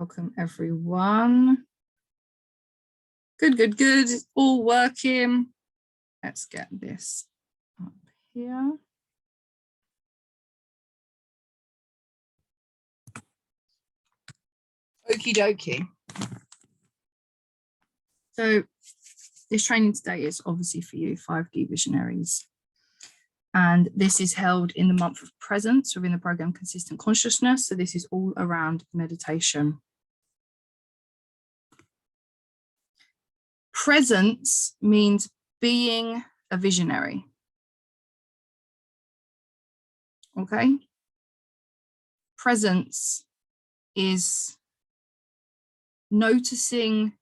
Welcome everyone. Good, good, good. All working. Let's get this up here. Okie dokie. So this training today is obviously for you 5D visionaries. And this is held in the month of presence within the program Consistent Consciousness. So this is all around meditation. Presence means being a visionary. Okay. Presence is noticing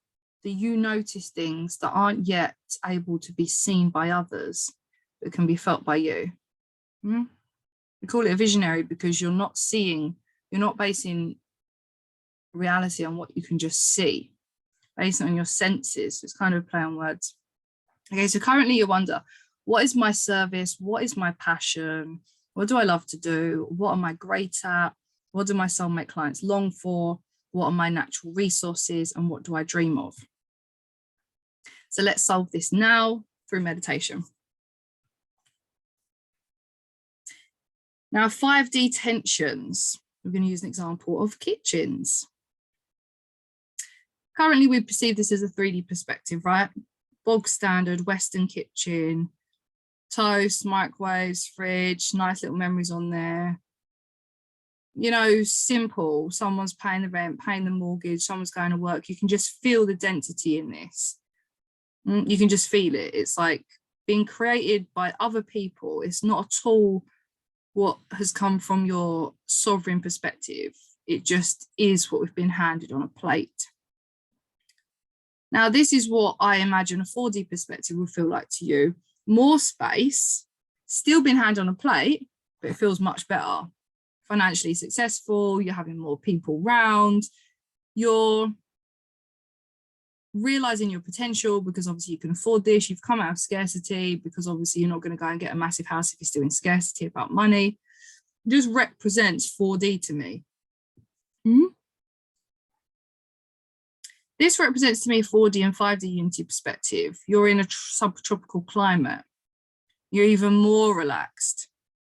that you notice things that aren't yet able to be seen by others, but can be felt by you. We call it a visionary because you're not seeing, you're not basing reality on what you can just see, based on your senses. It's kind of a play on words. Okay, so currently you wonder, what is my service? What is my passion? What do I love to do? What am I great at? What do my soulmate clients long for? What are my natural resources? And what do I dream of? So let's solve this now through meditation. Now, 5D tensions. We're going to use an example of kitchens. Currently, we perceive this as a 3D perspective, right? Bog standard Western kitchen, toast, microwaves, fridge, nice little memories on there. You know, simple. Someone's paying the rent, paying the mortgage, someone's going to work. You can just feel the density in this. You can just feel it. It's like being created by other people. It's not at all what has come from your sovereign perspective. It just is what we've been handed on a plate. Now, this is what I imagine a 4D perspective will feel like to you. More space, still being handed on a plate, but it feels much better. Financially successful, you're having more people round, you're realizing your potential because obviously you can afford this, you've come out of scarcity because obviously you're not going to go and get a massive house if you're still in scarcity about money. It just represents 4D to me. This represents to me 4D and 5D unity perspective. You're in a subtropical climate. You're even more relaxed.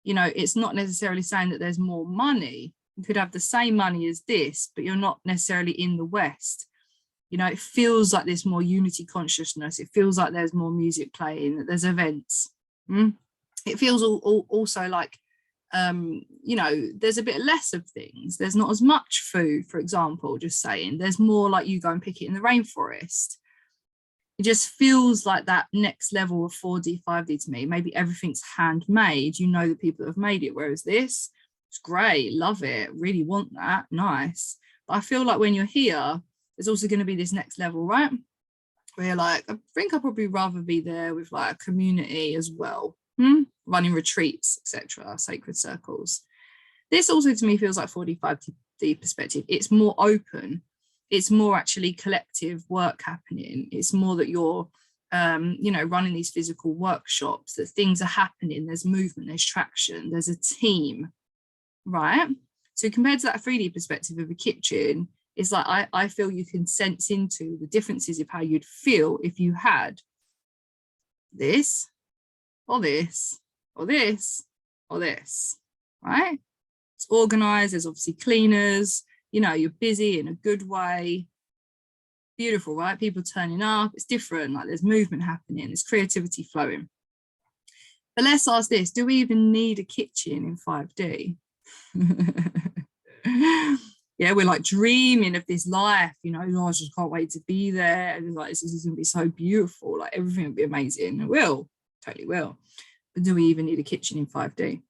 You know, it's not necessarily saying that there's more money. You could have the same money as this, but you're not necessarily in the West. You know, it feels like there's more unity consciousness. It feels like there's more music playing, that there's events. It feels also like, you know, there's a bit less of things. There's not as much food, for example, just saying. There's more like you go and pick it in the rainforest. It just feels like that next level of 4D, 5D to me. Maybe everything's handmade. You know the people that have made it, whereas this, it's great, love it, really want that, nice. But I feel like when you're here, there's also going to be this next level, right? Where you're like, I think I'd probably rather be there with like a community as well, running retreats, etc., sacred circles. This also to me feels like 4D, 5D perspective. It's more open. It's more actually collective work happening. It's more that you're, you know, running these physical workshops, that things are happening, there's movement, there's traction, there's a team, right? So compared to that 3D perspective of a kitchen, it's like I feel you can sense into the differences of how you'd feel if you had this, or this, or this, or this, right? It's organized, there's obviously cleaners, you know, you're busy in a good way. Beautiful, right? People turning up, it's different, like there's movement happening, there's creativity flowing. But let's ask this, do we even need a kitchen in 5D? Yeah, we're like dreaming of this life, you know, oh, I just can't wait to be there. And like, this is going to be so beautiful, like everything will be amazing. It will, totally will. But do we even need a kitchen in 5D?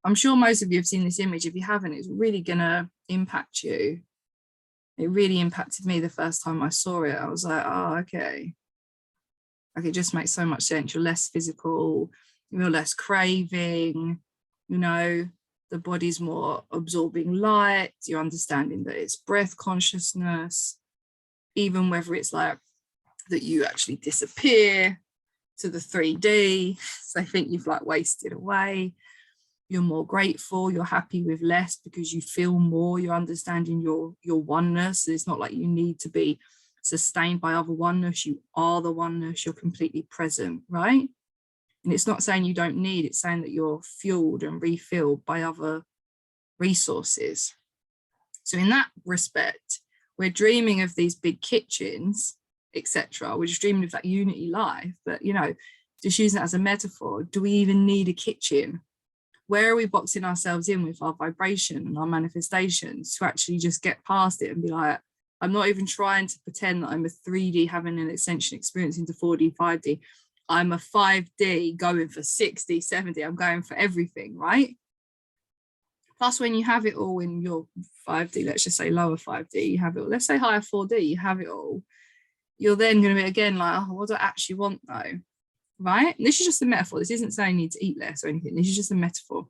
I'm sure most of you have seen this image. If you haven't, it's really going to impact you. It really impacted me the first time I saw it. I was like, oh, okay. Like it just makes so much sense. You're less physical, you're less craving, you know, the body's more absorbing light. You're understanding that it's breath consciousness, even whether it's like that you actually disappear to the 3D. So I think you've like wasted away. you're more grateful, you're happy with less because you feel more, you're understanding your oneness. It's not like you need to be sustained by other oneness. You are the oneness, you're completely present, right? And it's not saying you don't need, it's saying that you're fueled and refilled by other resources. So in that respect, we're dreaming of these big kitchens, etc. We're just dreaming of that unity life, but you know, just using it as a metaphor, do we even need a kitchen? Where are we boxing ourselves in with our vibration and our manifestations to actually just get past it and be like, I'm not even trying to pretend that I'm a 3D having an ascension experience into 4D, 5D. I'm a 5D going for 60, 70. I'm going for everything, right? Plus, when you have it all in your 5D, let's just say lower 5D, you have it all. Let's say higher 4D, you have it all. You're then going to be again like, oh, what do I actually want though? Right? And this is just a metaphor. This isn't saying you need to eat less or anything. This is just a metaphor.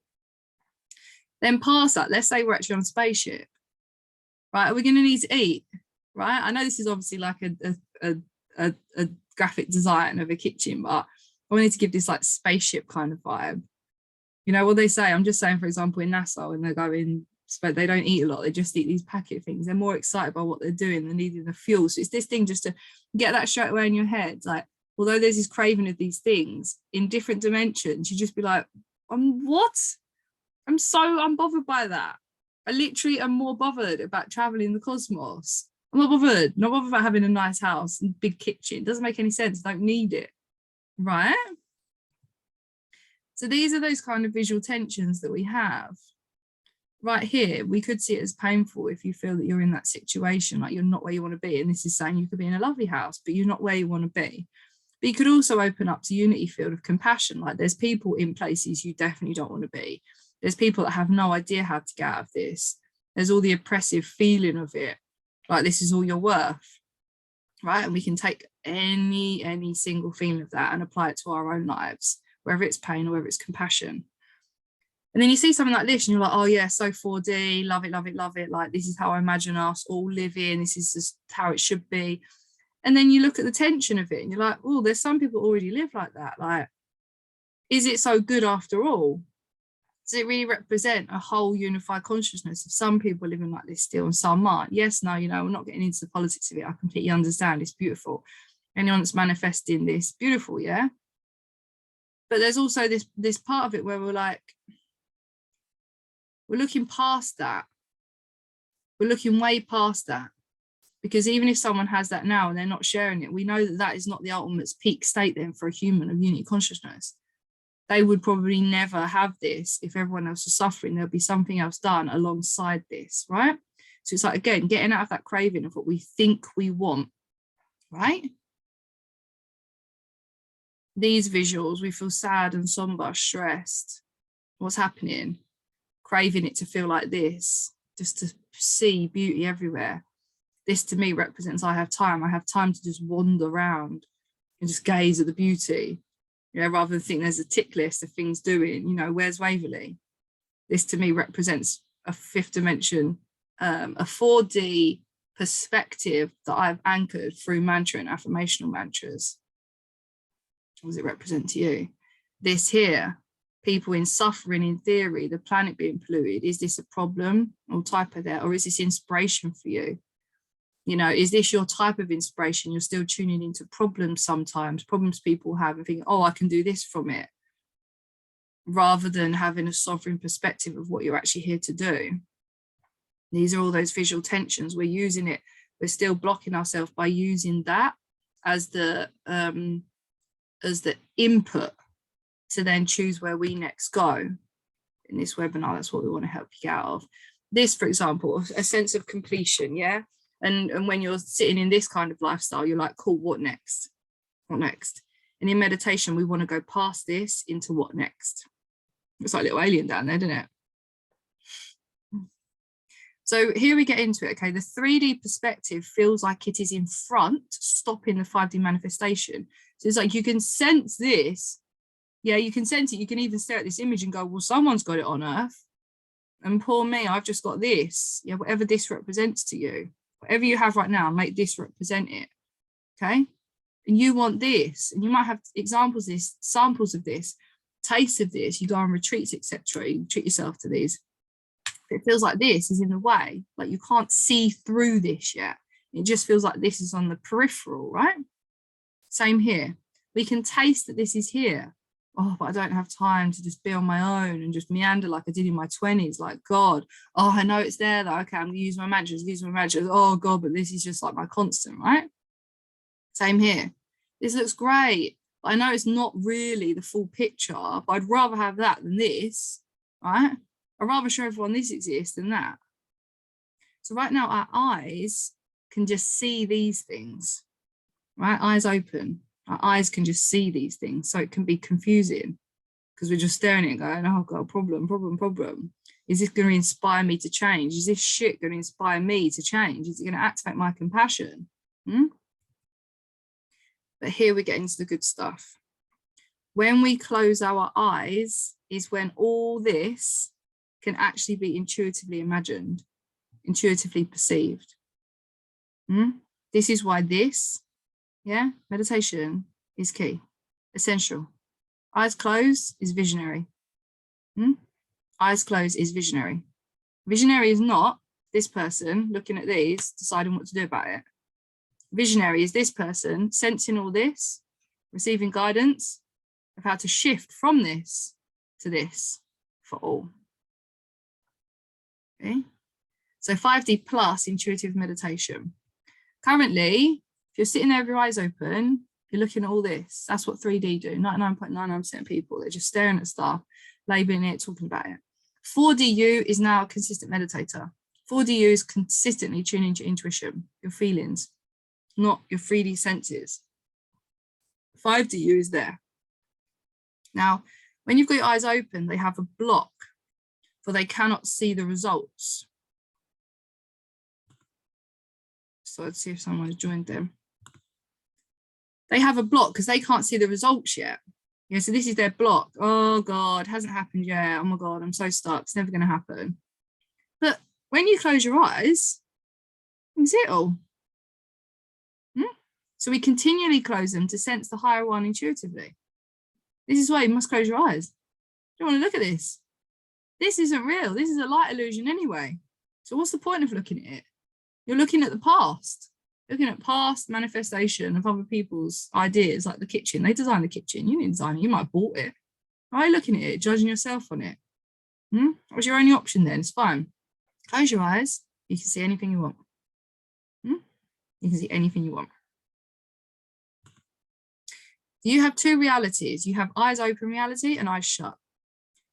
Then past that, let's say we're actually on a spaceship. Right? Are we going to need to eat? Right? I know this is obviously like a graphic design of a kitchen, but I wanted to give this like spaceship kind of vibe. You know what they say? I'm just saying, for example, in NASA, when they're going, but they don't eat a lot. They just eat these packet things. They're more excited by what they're doing than needing the fuel. So it's this thing just to get that straight away in your head. Like, although there's this craving of these things in different dimensions, you just be like, what? I'm so unbothered by that. I literally am more bothered about traveling the cosmos. I'm not bothered about having a nice house and big kitchen. It doesn't make any sense. I don't need it, right? So these are those kind of visual tensions that we have. Right here, we could see it as painful if you feel that you're in that situation, like you're not where you want to be. And this is saying you could be in a lovely house, but you're not where you want to be. But you could also open up to unity field of compassion. Like there's people in places you definitely don't want to be. There's people that have no idea how to get out of this. There's all the oppressive feeling of it. Like this is all you're worth, right? And we can take any single feeling of that and apply it to our own lives, whether it's pain or whether it's compassion. And then you see something like this and you're like, oh yeah, so 4D, love it, love it, love it. Like this is how I imagine us all living. This is just how it should be. And then you look at the tension of it and you're like, oh, there's some people already live like that. Like, is it so good after all? Does it really represent a whole unified consciousness of some people living like this still and some aren't? Yes, no, you know, we're not getting into the politics of it. I completely understand. It's beautiful. Anyone that's manifesting this, beautiful, yeah? But there's also this part of it where we're like, we're looking past that. We're looking way past that. Because even if someone has that now and they're not sharing it, we know that that is not the ultimate peak state then for a human of unity consciousness. They would probably never have this if everyone else is suffering. There'll be something else done alongside this, right? So it's like, again, getting out of that craving of what we think we want, right? These visuals, we feel sad and somber, stressed. What's happening? Craving it to feel like this, just to see beauty everywhere. This to me represents I have time to just wander around and just gaze at the beauty, you know, rather than think there's a tick list of things doing, you know, where's Waverley? This to me represents a fifth dimension, a 4D perspective that I've anchored through mantra and affirmational mantras. What does it represent to you? This here, people in suffering in theory, the planet being polluted, is this a problem or type of that, or is this inspiration for you? You know, is this your type of inspiration? You're still tuning into problems sometimes, problems people have and thinking, oh, I can do this from it, rather than having a sovereign perspective of what you're actually here to do. These are all those visual tensions. We're using it. We're still blocking ourselves by using that as the input to then choose where we next go. In this webinar, that's what we want to help you get out of. This, for example, a sense of completion, yeah? And when you're sitting in this kind of lifestyle, you're like, cool, what next? What next? And in meditation, we want to go past this into what next? It's like a little alien down there, isn't it? So here we get into it, okay? The 3D perspective feels like it is in front, stopping the 5D manifestation. So it's like you can sense this. Yeah, you can sense it. You can even stare at this image and go, well, someone's got it on Earth. And poor me, I've just got this. Yeah, whatever this represents to you. Whatever you have right now, make this represent it, okay? And you want this, and you might have examples of this, samples of this, taste of this, you go on retreats, etc. You treat yourself to these. It feels like this is in the way, like you can't see through this yet. It just feels like this is on the peripheral, right? Same here. We can taste that this is here. Oh, but I don't have time to just be on my own and just meander like I did in my 20s. Like, God, oh, I know it's there though. Okay, I'm gonna use my mantras, Oh God, but this is just like my constant, right? Same here. This looks great. But I know it's not really the full picture, but I'd rather have that than this, right? I'd rather show everyone this exists than that. So right now our eyes can just see these things, right? Eyes open. Our eyes can just see these things. So it can be confusing because we're just staring at it going, oh God, problem. Is this going to inspire me to change? Is this shit going to inspire me to change? Is it going to activate my compassion? But here we get into the good stuff. When we close our eyes is when all this can actually be intuitively imagined, intuitively perceived. This is why this, meditation is key, essential. Eyes closed is visionary. Eyes closed is visionary. Visionary is not this person looking at these, deciding what to do about it. Visionary is this person sensing all this, receiving guidance of how to shift from this to this for all. Okay, so 5D plus intuitive meditation. Currently, if you're sitting there with your eyes open, you're looking at all this. That's what 3D do. 99.99% of people, they're just staring at stuff, labeling it, talking about it. 4DU is now a consistent meditator. 4DU is consistently tuning to your intuition, your feelings, not your 3D senses. 5DU is there. Now, when you've got your eyes open, they have a block, for they cannot see the results. So let's see if someone has joined them. They have a block because they can't see the results yet. So this is their block. Oh God, hasn't happened yet. Oh my God, I'm so stuck. It's never going to happen. But when you close your eyes, you can see it all. So we continually close them to sense the higher one intuitively. This is why you must close your eyes. You don't want to look at this. This isn't real. This is a light illusion anyway. So what's the point of looking at it? You're looking at the past, looking at past manifestation of other people's ideas, like the kitchen. They designed the kitchen. You didn't design it. You might have bought it. Why are you looking at it, judging yourself on it? What's your only option then? It's fine. Close your eyes. You can see anything you want. You can see anything you want. You have two realities. You have eyes open reality and eyes shut.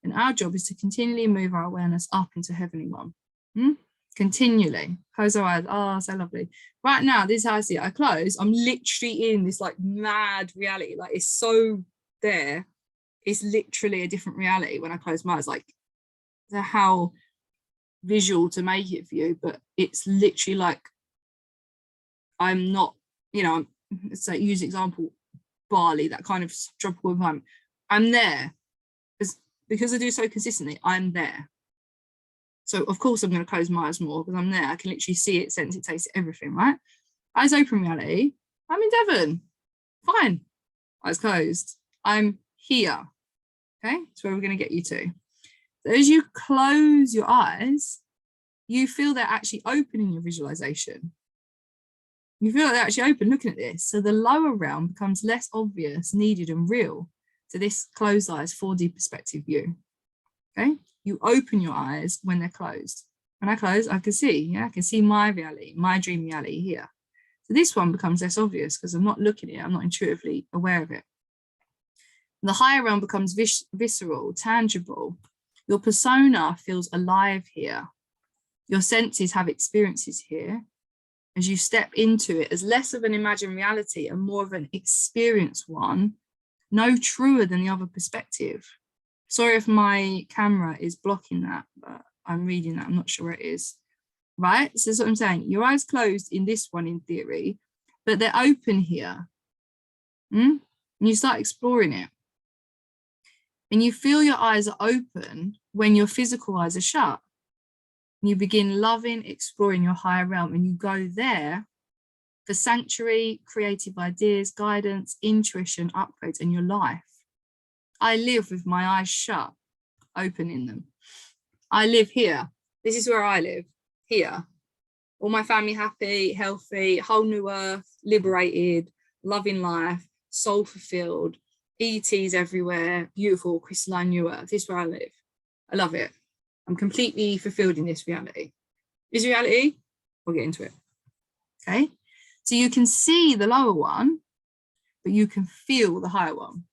And our job is to continually move our awareness up into heavenly one. Continually. Close our eyes. Oh, so lovely. Right now, this is how I see it. I close. I'm literally in this like mad reality. Like it's so there. It's literally a different reality when I close my eyes. Like how visual to make it for you, but it's literally like I'm not, let's say use example, Bali, that kind of tropical environment. I'm there because I do so consistently. I'm there. So of course I'm going to close my eyes more because I'm there. I can literally see it, sense it, taste it, everything, right? Eyes open reality. I'm in Devon. Fine. Eyes closed. I'm here. Okay, that's where we're going to get you to. So as you close your eyes, you feel they're actually open in your visualization. You feel like they're actually open looking at this. So the lower realm becomes less obvious, needed, and real to this closed eyes 4D perspective view. Okay, you open your eyes when they're closed. When I close, I can see, I can see my reality, my dream reality here. So this one becomes less obvious because I'm not looking at it, I'm not intuitively aware of it. The higher realm becomes visceral, tangible. Your persona feels alive here. Your senses have experiences here. As you step into it as less of an imagined reality and more of an experienced one, no truer than the other perspective. Sorry if my camera is blocking that, but I'm reading that, I'm not sure where it is. Right, so that's what I'm saying. Your eyes closed in this one in theory, but they're open here. And you start exploring it. And you feel your eyes are open when your physical eyes are shut. You begin loving, exploring your higher realm, and you go there for sanctuary, creative ideas, guidance, intuition, upgrades in your life. I live with my eyes shut, opening them. I live here. This is where I live, here. All my family happy, healthy, whole new earth, liberated, loving life, soul fulfilled, ETs everywhere, beautiful, crystalline new earth. This is where I live. I love it. I'm completely fulfilled in this reality. This reality, we'll get into it. Okay, so you can see the lower one, but you can feel the higher one.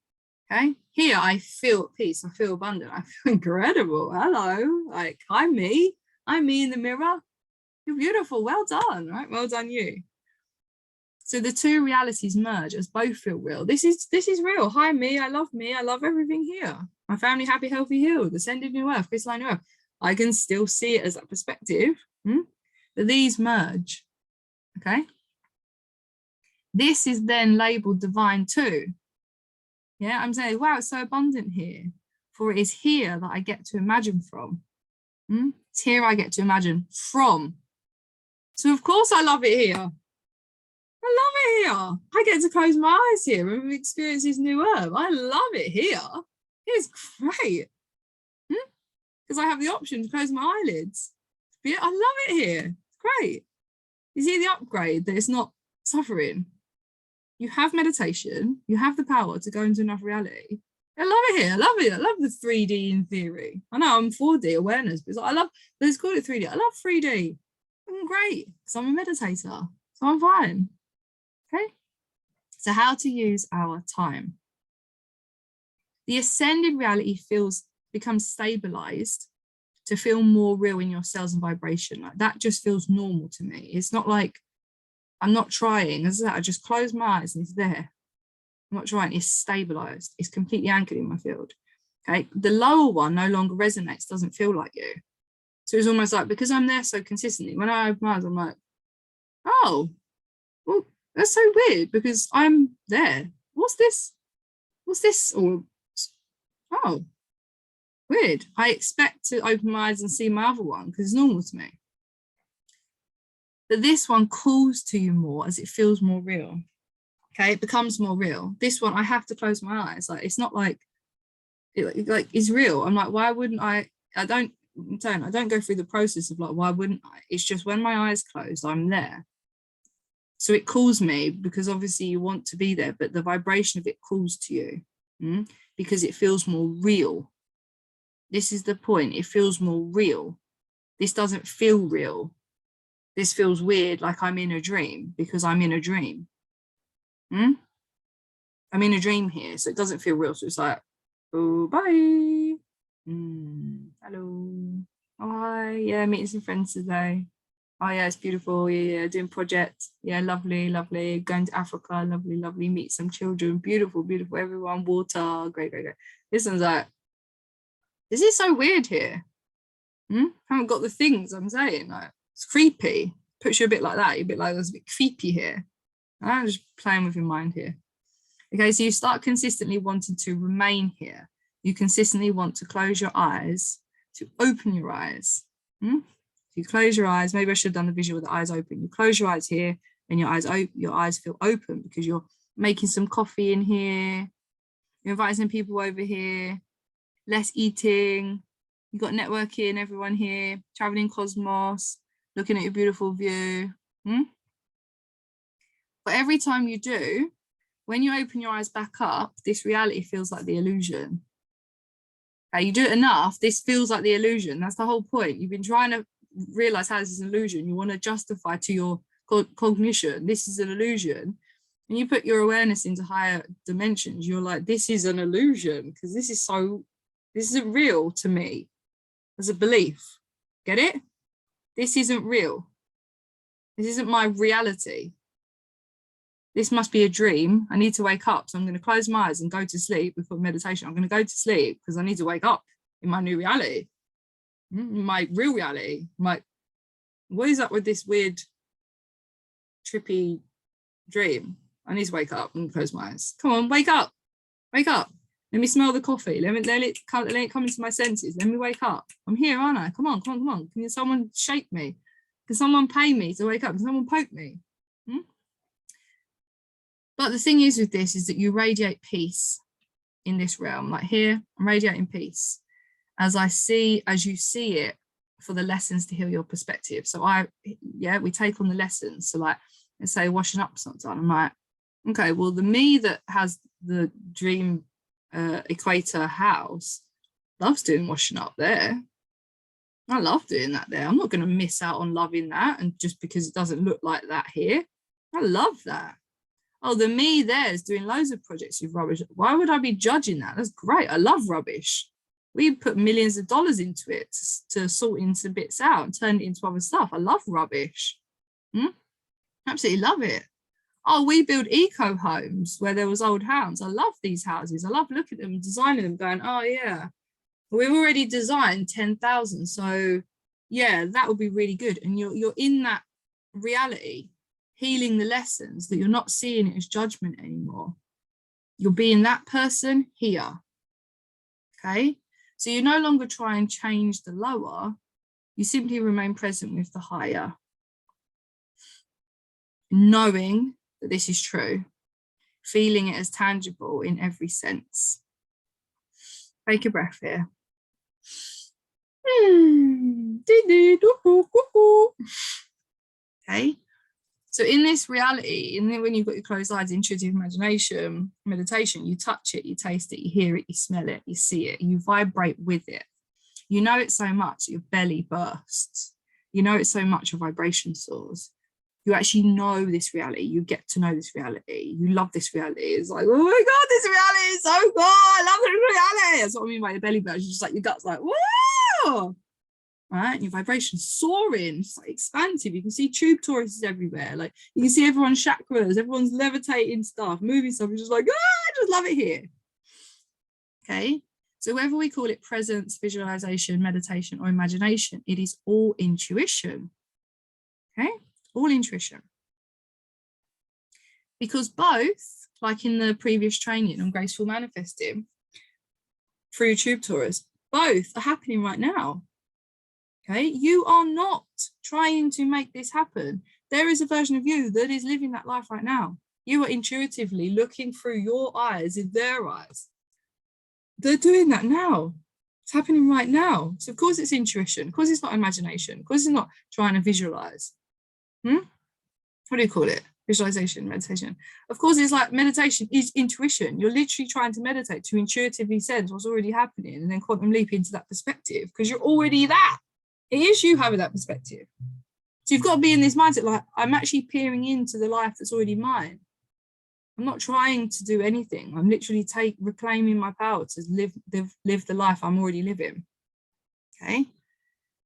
Okay, here I feel at peace, I feel abundant, I feel incredible. Hello, like I'm me in the mirror. You're beautiful, well done, right? Well done you. So the two realities merge as both feel real. This is real. Hi me, I love everything here. My family happy, healthy, healed, ascended new earth, crystalline new earth. I can still see it as that perspective, but these merge, okay? This is then labeled divine too. Yeah, I'm saying, wow, it's so abundant here. For it is here that I get to imagine from. It's here I get to imagine from. So of course I love it here. I love it here. I get to close my eyes here and experience this new earth. I love it here. It's great. Because I have the option to close my eyelids. But I love it here. It's great. You see the upgrade that it's not suffering. You have meditation. You have the power to go into another reality. I love it here. I love it. I love the 3D in theory. I know I'm 4D awareness, but I love, let's call it 3D. I love 3D. I'm great because I'm a meditator. So I'm fine. Okay. So how to use our time. The ascended reality becomes stabilized to feel more real in your cells and vibration. Like that just feels normal to me. It's not like I'm not trying. As I just close my eyes and it's there. I'm not trying. It's stabilized. It's completely anchored in my field. Okay. The lower one no longer resonates, doesn't feel like you. So it's almost like, because I'm there so consistently, when I open my eyes, I'm like, oh, well, that's so weird because I'm there. What's this? What's this? Or, oh, weird. I expect to open my eyes and see my other one because it's normal to me. But this one calls to you more as it feels more real. Okay, it becomes more real. This one, I have to close my eyes. Like it's not like it's real. I'm like, why wouldn't I? I don't go through the process of like, why wouldn't I? It's just when my eyes close, I'm there. So it calls me because obviously you want to be there, but the vibration of it calls to you because it feels more real. This is the point. It feels more real. This doesn't feel real. This feels weird, like I'm in a dream because I'm in a dream. I'm in a dream here, so it doesn't feel real. So it's like, oh, bye. Hello. Oh, hi. Yeah, meeting some friends today. Oh, yeah, it's beautiful. Yeah, doing projects. Yeah, lovely, lovely. Going to Africa, lovely, lovely. Meet some children. Beautiful, beautiful. Everyone, water. Great, great, great. This one's like, this is so weird here. Haven't got the things I'm saying. Like, it's creepy. Puts you a bit like that. You're a bit like, there's a bit creepy here. I'm just playing with your mind here. Okay, so you start consistently wanting to remain here. You consistently want to close your eyes, to open your eyes. You close your eyes. Maybe I should have done the visual with the eyes open. You close your eyes here and your eyes feel open because you're making some coffee in here. You're inviting some people over here. Less eating. You've got networking, everyone here, traveling cosmos, looking at your beautiful view. But every time you do, when you open your eyes back up, this reality feels like the illusion. You do it enough, this feels like the illusion. That's the whole point. You've been trying to realize how this is an illusion. You want to justify to your cognition, this is an illusion. And you put your awareness into higher dimensions. You're like, this is an illusion because this isn't real to me as a belief. Get it? This isn't real. This isn't my reality. This must be a dream. I need to wake up. So I'm going to close my eyes and go to sleep before meditation. I'm going to go to sleep because I need to wake up in my new reality, my real reality. What is up with this weird, trippy dream? I need to wake up and close my eyes. Come on, wake up. Wake up. Let me smell the coffee. Let it come into my senses. Let me wake up. I'm here, aren't I? Come on, come on, come on. Can someone shake me? Can someone pay me to wake up? Can someone poke me? But the thing is with this is that you radiate peace. in this realm. Like here, I'm radiating peace as you see it, for the lessons to heal your perspective. So we take on the lessons. So like, let's say washing up's not done. I'm like, okay, well, the me that has the dream equator house loves doing washing up there. I love doing that there. I'm not going to miss out on loving that, and just because it doesn't look like that here. I love that. Oh, the me there is doing loads of projects with rubbish. Why would I be judging that? That's great. I love rubbish. We put millions of dollars into it to sort into bits out and turn it into other stuff. I love rubbish. Absolutely love it. Oh, we build eco homes where there was old hounds. I love these houses. I love looking at them, designing them, going, oh yeah, we've already designed 10,000. So yeah, that would be really good. And you're in that reality, healing the lessons, that you're not seeing it as judgment anymore. You're being that person here. Okay. So you no longer try and change the lower, you simply remain present with the higher. Knowing that this is true, feeling it as tangible in every sense. Take a breath here. Okay. So in this reality, and then when you've got your closed eyes, intuitive imagination, meditation, you touch it, you taste it, you hear it, you smell it, you see it, you vibrate with it. You know it so much that your belly bursts. You know it so much your vibration soars. You actually know this reality. You get to know this reality. You love this reality. It's like, oh my God, this reality is so cool. I love this reality. That's what I mean by your belly burst. It's just like your gut's like, whoa. Right, and your vibration soaring, it's like expansive. You can see tube toruses everywhere. Like you can see everyone's chakras, everyone's levitating stuff, moving stuff. You're just like, I just love it here. Okay, so whether we call it presence, visualization, meditation, or imagination, it is all intuition. Okay, all intuition. Because both, like in the previous training on graceful manifesting through tube torus, both are happening right now. Okay, you are not trying to make this happen. There is a version of you that is living that life right now. You are intuitively looking through your eyes in their eyes. They're doing that now. It's happening right now. So of course it's intuition. Of course it's not imagination. Of course it's not trying to visualize. What do you call it? Visualization, meditation. Of course it's like meditation is intuition. You're literally trying to meditate to intuitively sense what's already happening and then quantum leap into that perspective because you're already that. It is you having that perspective. So you've got to be in this mindset, like, I'm actually peering into the life that's already mine. I'm not trying to do anything. I'm literally reclaiming my power to live the life I'm already living. Okay.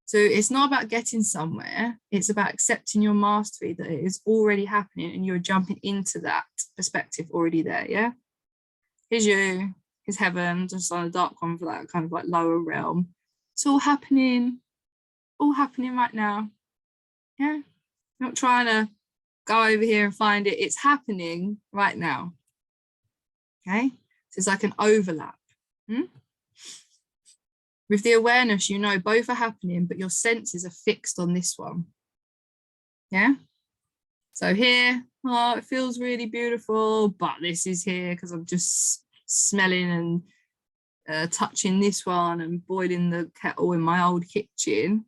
So it's not about getting somewhere. It's about accepting your mastery that it is already happening and you're jumping into that perspective already there. Yeah. Here's you, here's heaven, just on a dark one for that kind of like lower realm. It's all happening right now. Yeah, not trying to go over here and find it. It's happening right now. Okay, so it's like an overlap. With the awareness, you know both are happening, but your senses are fixed on this one. Yeah, so here, oh, it feels really beautiful, but this is here because I'm just smelling and touching this one and boiling the kettle in my old kitchen.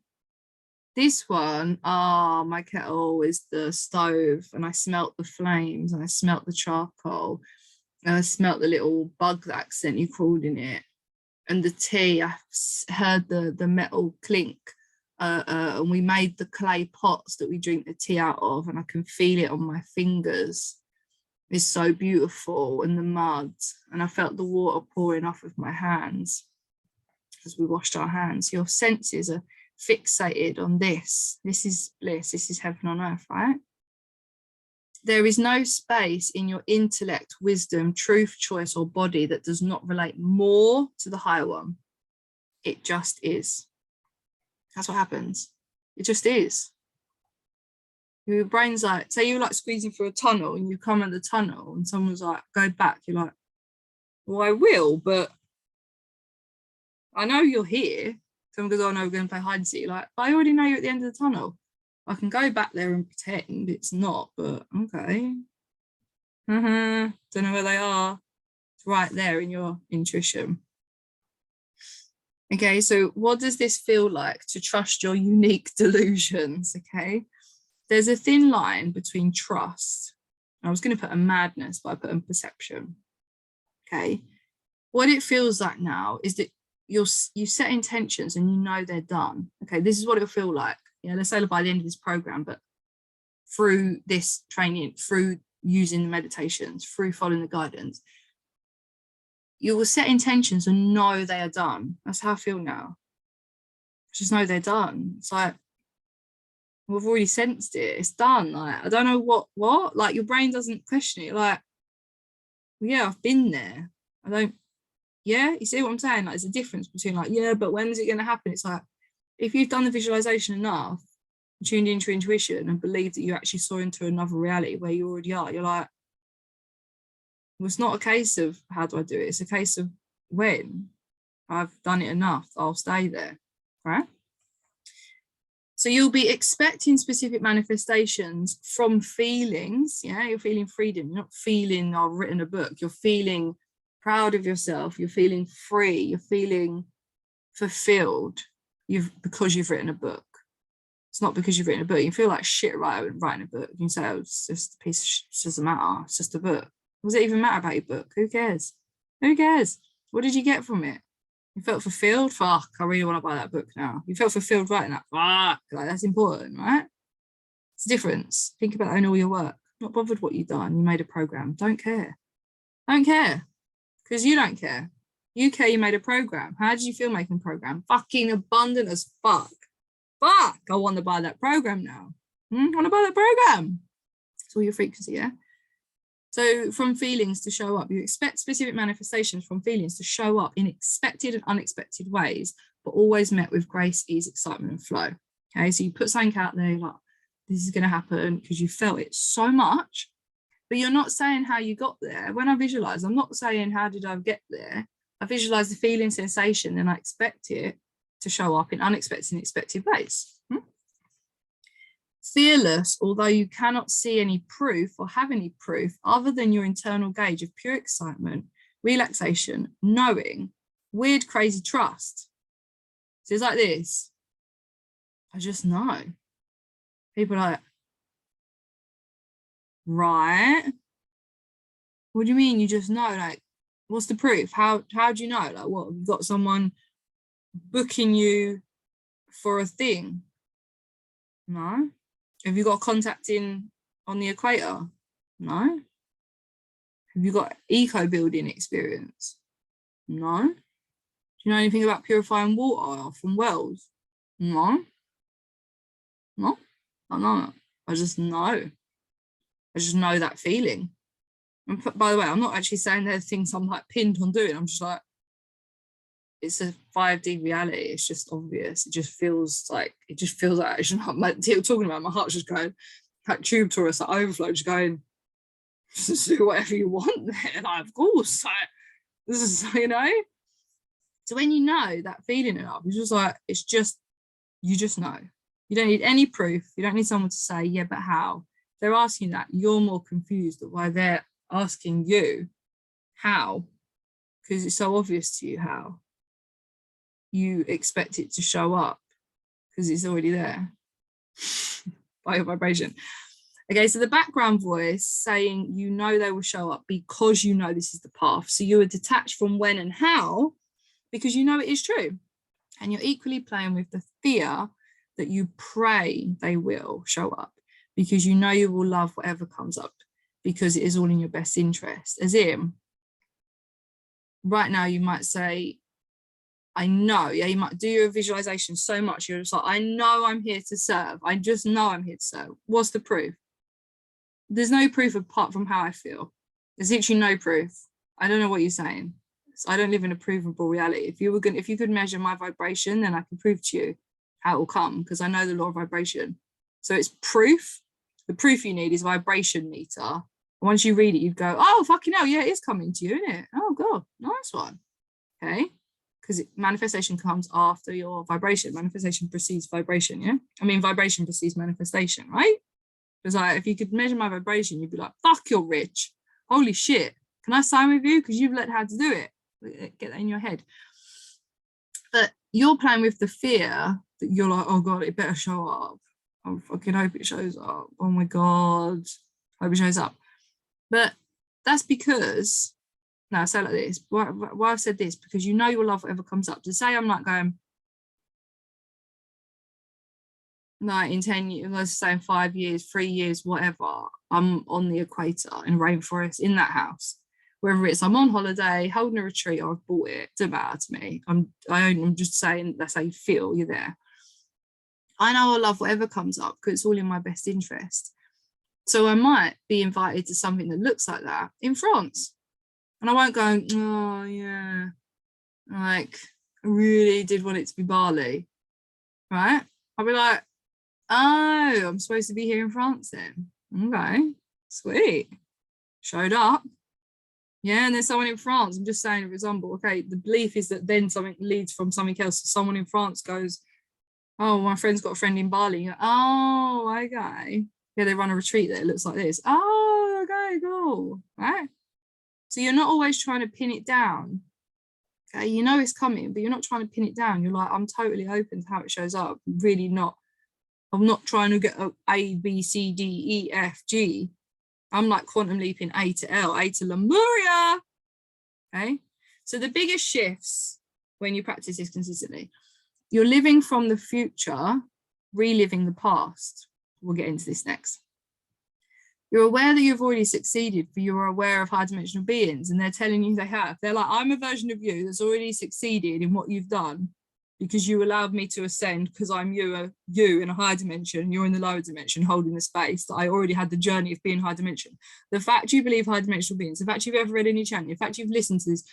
This one, my kettle is the stove and I smelt the flames and I smelt the charcoal and I smelt the little bug that accidentally crawled in it. And the tea, I heard the metal clink and we made the clay pots that we drink the tea out of and I can feel it on my fingers. It's so beautiful, and the mud, and I felt the water pouring off of my hands as we washed our hands. Your senses are fixated on this. This is bliss. This is heaven on earth, right? There is no space in your intellect, wisdom, truth, choice, or body that does not relate more to the higher one. It just is. That's what happens. It just is. Your brain's like, say you're like squeezing through a tunnel and you come in the tunnel and someone's like, go back. You're like, well, I will, but I know you're here. Someone goes, oh no, we're going to play hide and seek. Like, I already know you're at the end of the tunnel. I can go back there and pretend it's not, but okay. Don't know where they are. It's right there in your intuition. Okay, so what does this feel like to trust your unique delusions? Okay, there's a thin line between trust. I was going to put a madness, but I put in perception. Okay, what it feels like now is that you set intentions and you know they're done. Okay, this is what it'll feel like. Let's say by the end of this program, but through this training, through using the meditations, through following the guidance, you will set intentions and know they are done. That's how I feel now. Just know they're done. It's like, we've already sensed it. It's done. Like, I don't know what, like your brain doesn't question it. Like, yeah, I've been there. I don't, yeah, you see what I'm saying? Like, there's a difference between like, yeah, but when is it going to happen? It's like, if you've done the visualization enough, tuned into intuition and believe that you actually saw into another reality where you already are, you're like, well, it's not a case of how do I do it? It's a case of when I've done it enough, I'll stay there, right? So you'll be expecting specific manifestations from feelings. Yeah, you're feeling freedom. You're not feeling I've written a book. You're feeling proud of yourself. You're feeling free. You're feeling fulfilled. Because you've written a book. It's not because you've written a book. You feel like shit writing a book. You can say, oh, it's just a piece of shit. It doesn't matter. It's just a book. Does it even matter about your book? Who cares? Who cares? What did you get from it? You felt fulfilled? Fuck, I really want to buy that book now. You felt fulfilled writing that? Fuck, like, that's important, right? It's a difference. Think about owning all your work. Not bothered what you've done. You made a program. Don't care. Don't care. Because you don't care. You care you made a program. How did you feel making a program? Fucking abundant as fuck. Fuck, I want to buy that program now. I want to buy that program. It's all your frequency, yeah? So from feelings to show up, you expect specific manifestations from feelings to show up in expected and unexpected ways, but always met with grace, ease, excitement, and flow. Okay, so you put something out there like, this is going to happen because you felt it so much, but you're not saying how you got there. When I visualize, I'm not saying how did I get there. I visualize the feeling, sensation, and I expect it to show up in unexpected and expected ways. Fearless, although you cannot see any proof or have any proof other than your internal gauge of pure excitement, relaxation, knowing, weird, crazy trust. So it's like this. I just know. People are like, right? What do you mean you just know? Like, what's the proof? How do you know? Like, what, you've got someone booking you for a thing? No. Have you got contact in on the equator? No. Have you got eco building experience? No. Do you know anything about purifying water from wells? No. No. I know. I just know. I just know that feeling. And by the way, I'm not actually saying there are things I'm like pinned on doing. I'm just like, it's a 5D reality. It's just obvious. It just feels like I should not like talking about. My heart's just going like tube tourists, like overflow, just going, just do whatever you want there. Like, of course, like, this is, you know. So when you know that feeling enough, it's just like, it's just, you just know. You don't need any proof. You don't need someone to say, yeah, but how? They're asking that. You're more confused at why they're asking you how, because it's so obvious to you how. You expect it to show up because it's already there by your vibration. Okay, so the background voice saying you know they will show up because you know this is the path. So you are detached from when and how because you know it is true. And you're equally playing with the fear that you pray they will show up because you know you will love whatever comes up because it is all in your best interest. As in, right now you might say, I know, yeah, you might do your visualization so much, you're just like, I know I'm here to serve. I just know I'm here to serve. What's the proof? There's no proof apart from how I feel. There's literally no proof. I don't know what you're saying. So I don't live in a provable reality. If you could measure my vibration, then I can prove to you how it will come because I know the law of vibration. So it's proof. The proof you need is vibration meter. And once you read it, you'd go, oh, fucking hell, yeah, it is coming to you, isn't it? Oh, God, nice one. Okay. Because manifestation comes after your vibration. Manifestation precedes vibration, yeah? I mean, vibration precedes manifestation, right? Because like, if you could measure my vibration, you'd be like, fuck, you're rich. Holy shit. Can I sign with you? Because you've learned how to do it. Get that in your head. But you're playing with the fear that you're like, oh God, it better show up. I fucking hope it shows up. Oh my God, hope it shows up. But that's because, no, I say it like this. Why I've said this, because you know you'll love whatever comes up. To say I'm like going, like in 10 years, let's say in 5 years, 3 years, whatever, I'm on the equator in rainforest in that house. Whether it's I'm on holiday, holding a retreat, or I've bought it, doesn't matter to me. I'm just saying that's how you feel, you're there. I know I love whatever comes up because it's all in my best interest. So I might be invited to something that looks like that in France. And I won't go, oh yeah, like I really did want it to be Bali, right? I'll be like, oh, I'm supposed to be here in France then. Okay, sweet. Showed up. Yeah, and there's someone in France. I'm just saying, for example, okay, the belief is that then something leads from something else. So someone in France goes, oh, my friend's got a friend in Bali. Like, oh, okay. Yeah, they run a retreat there. It looks like this. Oh, okay, cool. Right? So you're not always trying to pin it down. Okay, you know it's coming, but you're not trying to pin it down. You're like, I'm totally open to how it shows up. Really not. I'm not trying to get A, B, C, D, E, F, G. I'm like quantum leaping A to L, A to Lemuria. Okay. So the biggest shifts when you practice this consistently, you're living from the future, reliving the past. We'll get into this next. You're aware that you've already succeeded, but you're aware of high dimensional beings and they're telling you they have. They're like, I'm a version of you that's already succeeded in what you've done because you allowed me to ascend because I'm you in a higher dimension, you're in the lower dimension holding the space that I already had the journey of being high dimension. The fact you believe high dimensional beings, the fact you've ever read any chant, the fact you've listened to this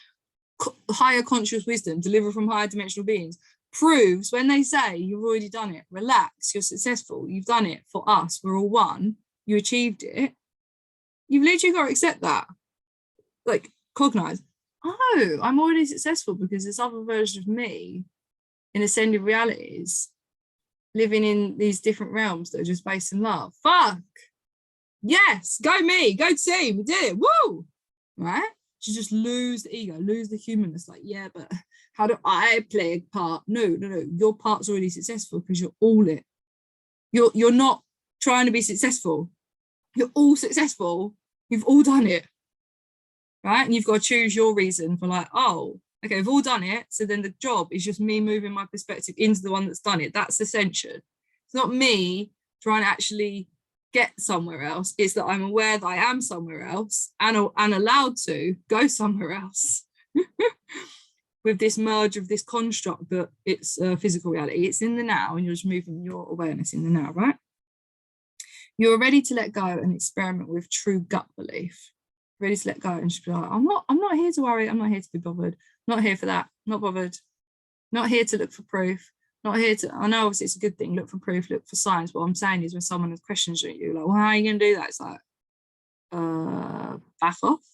higher conscious wisdom delivered from higher dimensional beings proves when they say you've already done it, relax, you're successful, you've done it for us, we're all one, you achieved it. You've literally got to accept that. Like, cognize, oh, I'm already successful because this other version of me in ascended realities living in these different realms that are just based in love. Fuck. Yes, go me, go team, we did it. Woo! Right? To just lose the ego, lose the humanness. Like, yeah, but how do I play a part? No. Your part's already successful because you're all it. You're not trying to be successful. You're all successful. You've all done it. Right? And you've got to choose your reason for like, oh, okay, we've all done it. So then the job is just me moving my perspective into the one that's done it. That's ascension. It's not me trying to actually get somewhere else. It's that I'm aware that I am somewhere else and allowed to go somewhere else with this merge of this construct that it's a physical reality. It's in the now and you're just moving your awareness in the now, right? You're ready to let go and experiment with true gut belief. Ready to let go and just be like, I'm not here to worry. I'm not here to be bothered. Not here for that. Not bothered. Not here to look for proof. Not here to, I know obviously it's a good thing, look for proof, look for signs. What I'm saying is when someone has questions at you, like, well, how are you going to do that? It's like, back off.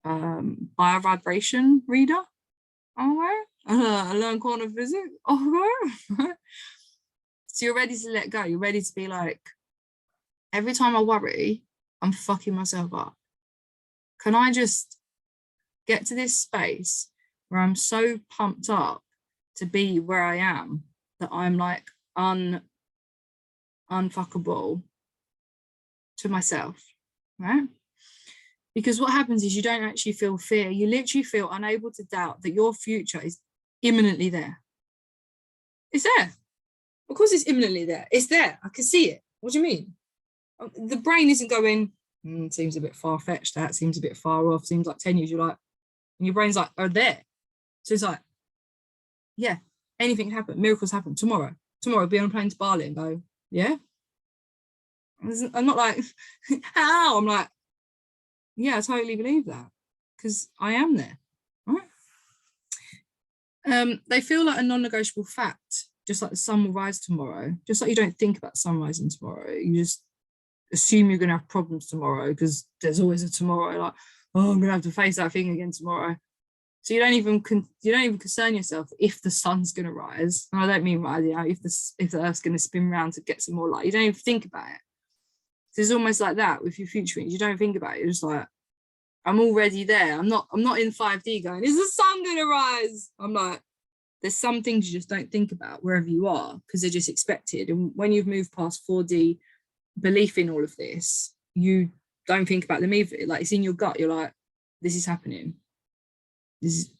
Buy a vibration reader. Okay. Learn quantum physics. Okay. So you're ready to let go. You're ready to be like, every time I worry, I'm fucking myself up. Can I just get to this space where I'm so pumped up to be where I am that I'm like unfuckable to myself, right? Because what happens is you don't actually feel fear. You literally feel unable to doubt that your future is imminently there. It's there. Of course it's imminently there. It's there. I can see it. What do you mean? The brain isn't going, seems a bit far-fetched, that seems a bit far off, seems like 10 years, you're like, and your brain's like, are there. So it's like, yeah, anything can happen. Miracles happen tomorrow. Tomorrow, be on a plane to Bali and go, yeah. I'm not like, how? I'm like, yeah, I totally believe that because I am there. Right? They feel like a non-negotiable fact, just like the sun will rise tomorrow. Just like you don't think about sun rising tomorrow, you just assume you're going to have problems tomorrow because there's always a tomorrow. Like, oh, I'm going to have to face that thing again tomorrow. So you don't even concern yourself if the sun's going to rise. And I don't mean right, you know, if the Earth's going to spin around to get some more light. You don't even think about it. So it's almost like that with your future. You don't think about it. You're just like, I'm already there. I'm not in 5D going, is the sun gonna rise? I'm like, there's some things you just don't think about wherever you are because they're just expected. And when you've moved past 4D belief in all of this, you don't think about them either. Like, it's in your gut. You're like, this is happening. This is,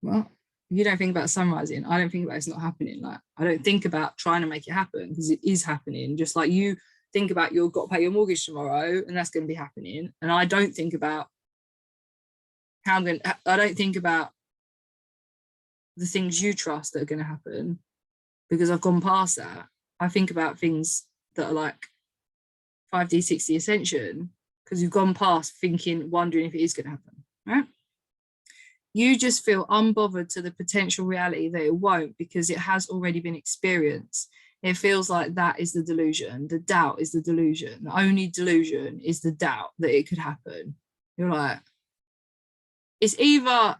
well, you don't think about sun rising. I don't think about it's not happening. Like, I don't think about trying to make it happen because it is happening. Just like you think about you've got to pay your mortgage tomorrow and that's going to be happening. And I don't think about how I'm going to, I don't think about the things you trust that are going to happen because I've gone past that. I think about things that are like 5D, 6D ascension because you've gone past thinking, wondering if it is going to happen, right? You just feel unbothered to the potential reality that it won't because it has already been experienced. It feels like that is the delusion. The doubt is the delusion. The only delusion is the doubt that it could happen. You're like, it's either,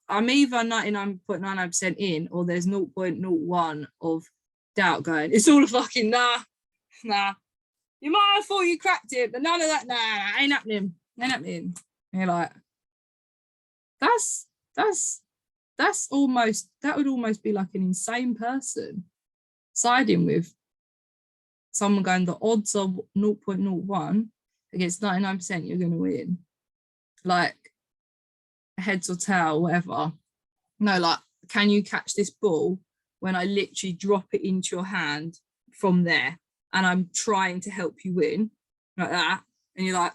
I'm either 99.99% in or there's 0.01 of doubt going, it's all a fucking nah. You might have thought you cracked it, but none of that, nah, ain't happening. And you're like, that's almost, that would almost be like an insane person siding with someone going, the odds are 0.01 against 99%, you're going to win. Like, heads or tail, whatever. No, like, can you catch this ball when I literally drop it into your hand from there and I'm trying to help you win, like that? And you're like,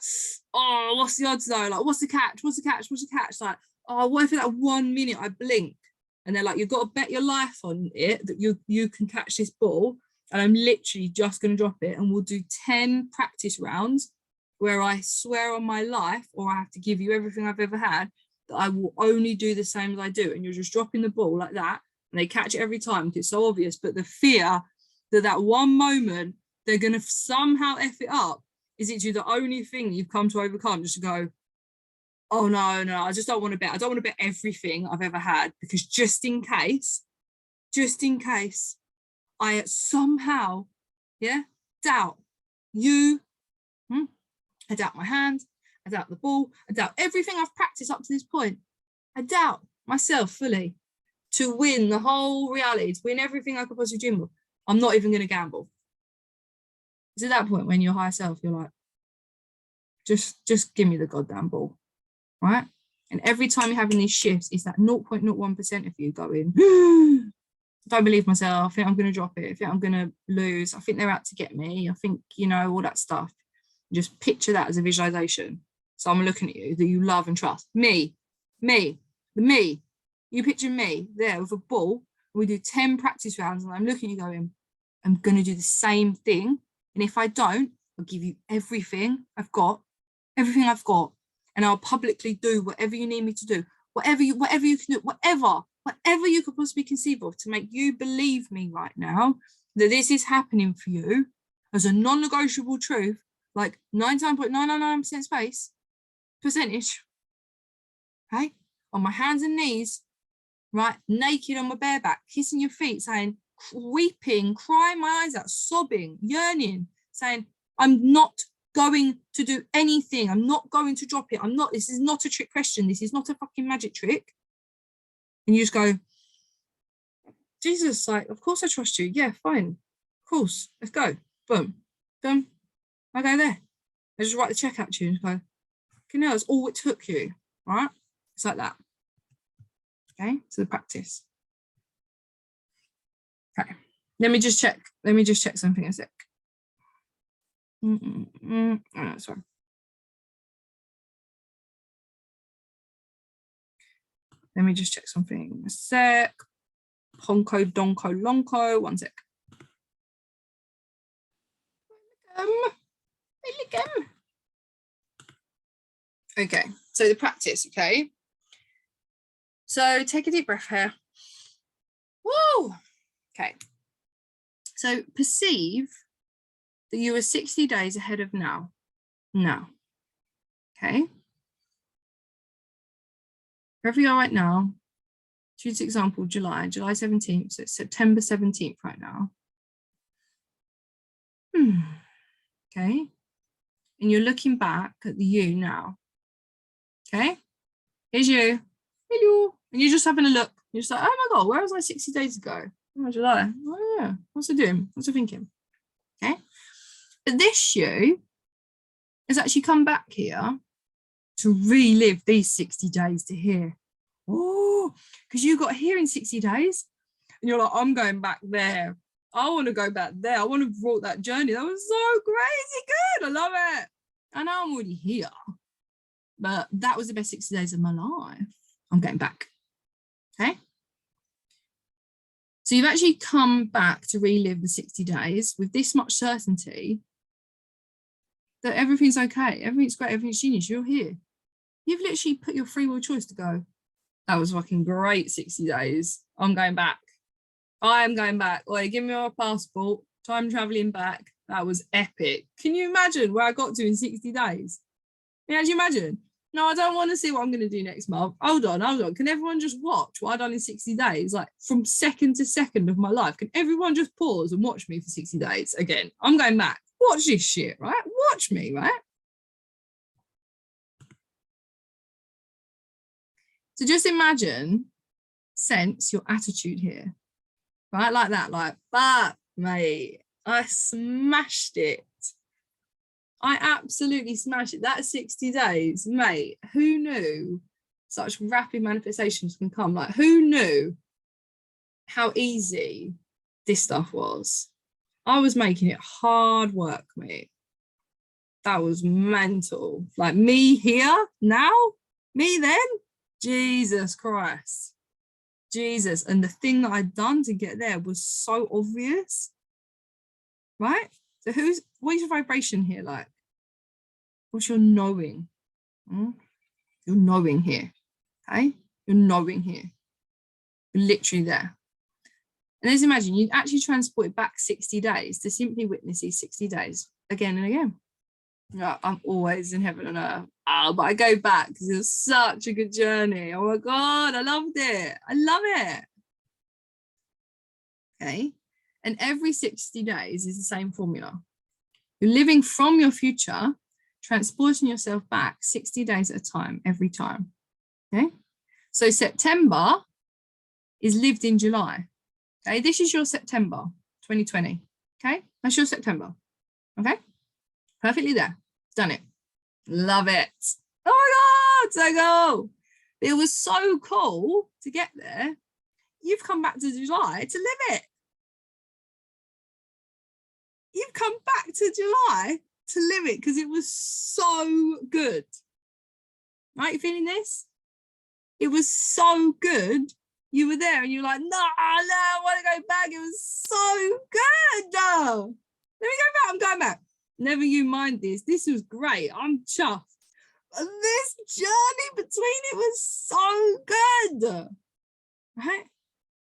oh, what's the odds though? Like, what's the catch? Like, oh, what if in that 1 minute I blink? And they're like, you've got to bet your life on it that you can catch this ball. And I'm literally just going to drop it. And we'll do 10 practice rounds where I swear on my life, or I have to give you everything I've ever had, that I will only do the same as I do. And you're just dropping the ball like that. And they catch it every time because it's so obvious. But the fear that one moment they're going to somehow F it up is literally the only thing you've come to overcome, just to go, oh no, I just don't want to bet. I don't want to bet everything I've ever had because just in case I somehow, doubt you. I doubt my hand. I doubt the ball. I doubt everything I've practiced up to this point. I doubt myself fully to win the whole reality, to win everything I could possibly dream of. I'm not even going to gamble. It's at that point when you're higher self, you're like, just give me the goddamn ball. Right? And every time you're having these shifts, it's that 0.01% of you going, I don't believe myself. I think I'm going to drop it. I think I'm going to lose. I think they're out to get me. I think, all that stuff. Just picture that as a visualization. So I'm looking at you that you love and trust. Me. You picture me there with a ball. We do 10 practice rounds and I'm looking at you going, I'm going to do the same thing. And if I don't, I'll give you everything I've got. And I'll publicly do whatever you need me to do, whatever you can do, whatever you could possibly conceive of to make you believe me right now that this is happening for you as a non-negotiable truth, like 99.999% percentage, okay? On my hands and knees, right, naked on my bare back, kissing your feet, saying, weeping, crying my eyes out, sobbing, yearning, saying, I'm not going to do anything. I'm not going to drop it. This is not a trick question. This is not a fucking magic trick. And you just go, Jesus, like, of course I trust you. Yeah, fine. Of course. Let's go. Boom. Boom. I go there. I just write the check out to you and go, okay, no, that's all it took you. All right? It's like that. Okay, so the practice. Okay. Let me just check something a sec. Oh, sorry. Let me just check something a sec. Honko, donko, lonko. 1 sec. Okay, so the practice, okay? So take a deep breath here. Woo! Okay. So perceive that you are 60 days ahead of now. Okay? Wherever you are right now, choose example July 17th, so it's September 17th right now. Okay? And you're looking back at the you now. Okay, here's you. Hello. And you're just having a look. You're just like, oh my God, where was I 60 days ago? Oh my July. Oh yeah. What's it doing? What's it thinking? Okay. But this you has actually come back here to relive these 60 days to here. Oh, because you got here in 60 days and you're like, I'm going back there. I want to go back there. I want to walk that journey. That was so crazy good. I love it. I know I'm already here, but that was the best 60 days of my life. I'm going back. Okay. So you've actually come back to relive the 60 days with this much certainty that everything's okay. Everything's great. Everything's genius. You're here. You've literally put your free will choice to go, that was fucking great 60 days. I'm going back. I am going back. Wait, give me my passport. Time traveling back. That was epic. Can you imagine where I got to in 60 days? Can you imagine? No, I don't want to see what I'm going to do next month. Hold on. Can everyone just watch what I've done in 60 days? Like from second to second of my life. Can everyone just pause and watch me for 60 days? Again, I'm going back. Watch this shit, right? Watch me, right? So just imagine, sense your attitude here, right? Like that, like, fuck, mate, I smashed it. I absolutely smashed it. That 60 days, mate, who knew such rapid manifestations can come? Like, who knew how easy this stuff was? I was making it hard work, mate. That was mental. Like me here now, me then, Jesus Christ. Jesus. And the thing that I'd done to get there was so obvious, right? So what is your vibration here like? What's your knowing? You're knowing here, okay? You're knowing here. You're literally there. And let's imagine you actually transport it back 60 days to simply witness these 60 days again and again. I'm always in heaven on earth. Oh, but I go back because it was such a good journey. Oh my God, I loved it. I love it. Okay. And every 60 days is the same formula. You're living from your future, transporting yourself back 60 days at a time, every time. Okay. So September is lived in July. Okay. This is your September 2020. Okay. That's your September. Okay. Perfectly there. Done it. Love it. Oh my God, so cool. It was so cool to get there. You've come back to July to live it. You've come back to July to live it because it was so good. Right, you feeling this? It was so good. You were there and you're like, no, I want to go back. It was so good. No. Let me go back. I'm going back. Never you mind this. This was great. I'm chuffed. This journey between it was so good. Right?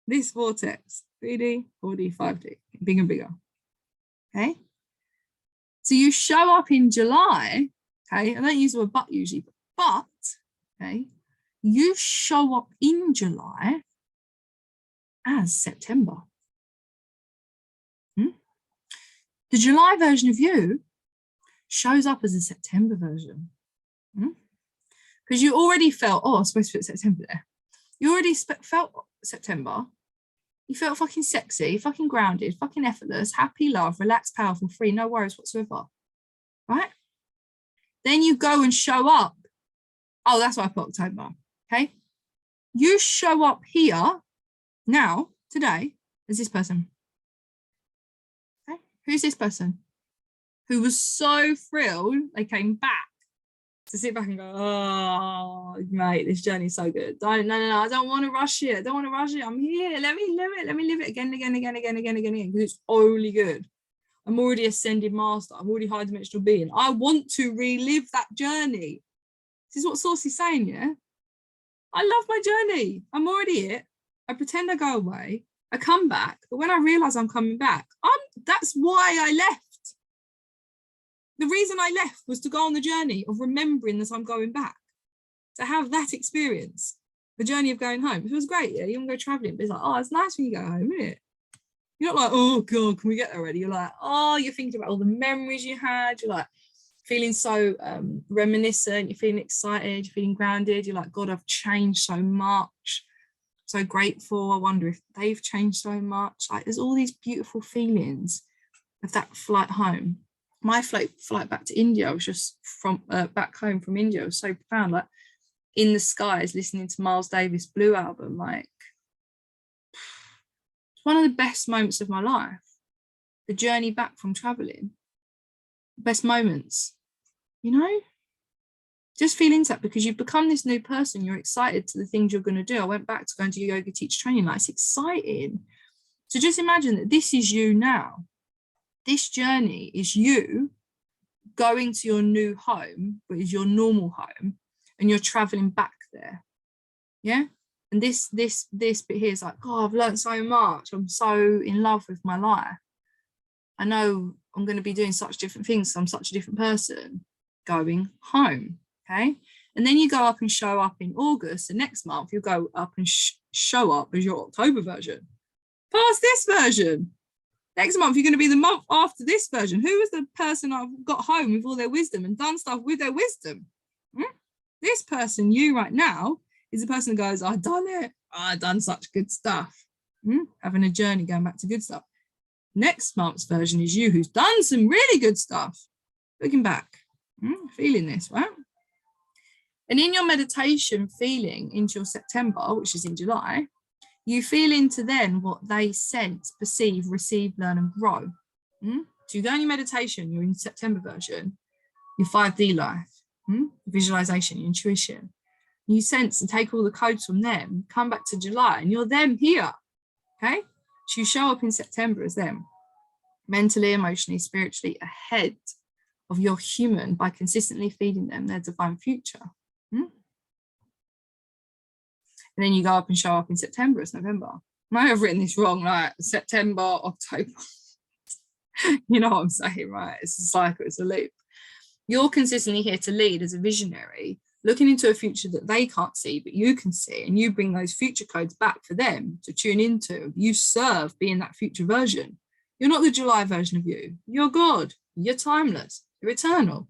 This vortex, 3D, 4D, 5D, bigger and bigger. Okay? So you show up in July, okay? I don't use the word but usually, but, okay? You show up in July as September. The July version of you shows up as a September version. Because you already felt, oh, I'm supposed to put September there. You already felt September. You felt fucking sexy, fucking grounded, fucking effortless, happy, love, relaxed, powerful, free, no worries whatsoever. Right? Then you go and show up. Oh, that's why I put October. Okay? You show up here now, today, as this person. Okay? Who's this person? Who was so thrilled they came back to sit back and go, oh, mate, this journey's so good. No, I don't want to rush it. I don't want to rush it. I'm here. Let me live it. Let me live it again, because it's only good. I'm already ascended master. I'm already high dimensional being. I want to relive that journey. This is what Source is saying, yeah? I love my journey. I'm already it. I pretend I go away. I come back. But when I realize I'm coming back, that's why I left. The reason I left was to go on the journey of remembering that I'm going back, to have that experience, the journey of going home. It was great, yeah. You want to go traveling, but it's like, oh, it's nice when you go home, isn't it? You're not like, oh God, can we get there already? You're like, oh, you're thinking about all the memories you had. You're like, feeling so reminiscent, you're feeling excited, you're feeling grounded, you're like, God, I've changed so much, so grateful. I wonder if they've changed so much. Like, there's all these beautiful feelings of that flight home. My flight back to India was just from back home from India. It was so profound, like in the skies, listening to Miles Davis' Blue album. Like, it's one of the best moments of my life. The journey back from traveling, best moments, you know, just feel into that, because you've become this new person. You're excited to the things you're going to do. I went back to going to yoga teacher training. Like, it's exciting. So just imagine that this is you now. This journey is you going to your new home, but is your normal home, and you're traveling back there. Yeah. And this bit here is like, oh, I've learned so much. I'm so in love with my life. I know I'm going to be doing such different things. So I'm such a different person going home. Okay. And then you go up and show up in August, and next month you'll go up and show up as your October version. Past this version. Next month, you're going to be the month after this version. Who is the person I've got home with all their wisdom and done stuff with their wisdom? This person, you right now, is the person who goes, I've done it. I've done such good stuff. Having a journey going back to good stuff. Next month's version is you, who's done some really good stuff. Looking back, feeling this, right? And in your meditation, feeling into your September, which is in July, you feel into then what they sense, perceive, receive, learn, and grow. So you go in your meditation, you're in September version, your 5D life, visualization, your intuition. You sense and take all the codes from them, come back to July, and you're them here. Okay? So you show up in September as them, mentally, emotionally, spiritually, ahead of your human by consistently feeding them their divine future. And then you go up and show up in September as November. I might have written this wrong, like September, October. You know what I'm saying, right? It's a cycle, it's a loop. You're consistently here to lead as a visionary, looking into a future that they can't see, but you can see, and you bring those future codes back for them to tune into. You serve being that future version. You're not the July version of you. You're God. You're timeless. You're eternal.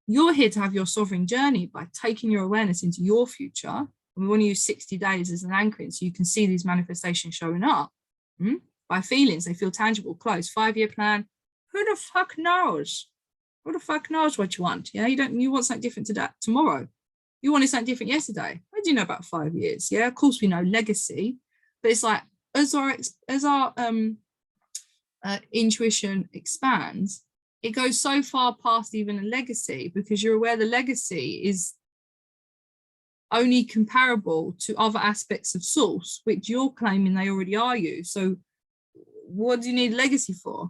You're here to have your sovereign journey by taking your awareness into your future. And we want to use 60 days as an anchoring so you can see these manifestations showing up by feelings. They feel tangible, close. 5-year plan. Who the fuck knows? Who the fuck knows what you want? Yeah, you want something different today, tomorrow. You wanted something different yesterday. What do you know about 5 years? Yeah, of course we know legacy, but it's like as our intuition expands, it goes so far past even a legacy, because you're aware the legacy is only comparable to other aspects of source, which you're claiming they already are you. So what do you need legacy for?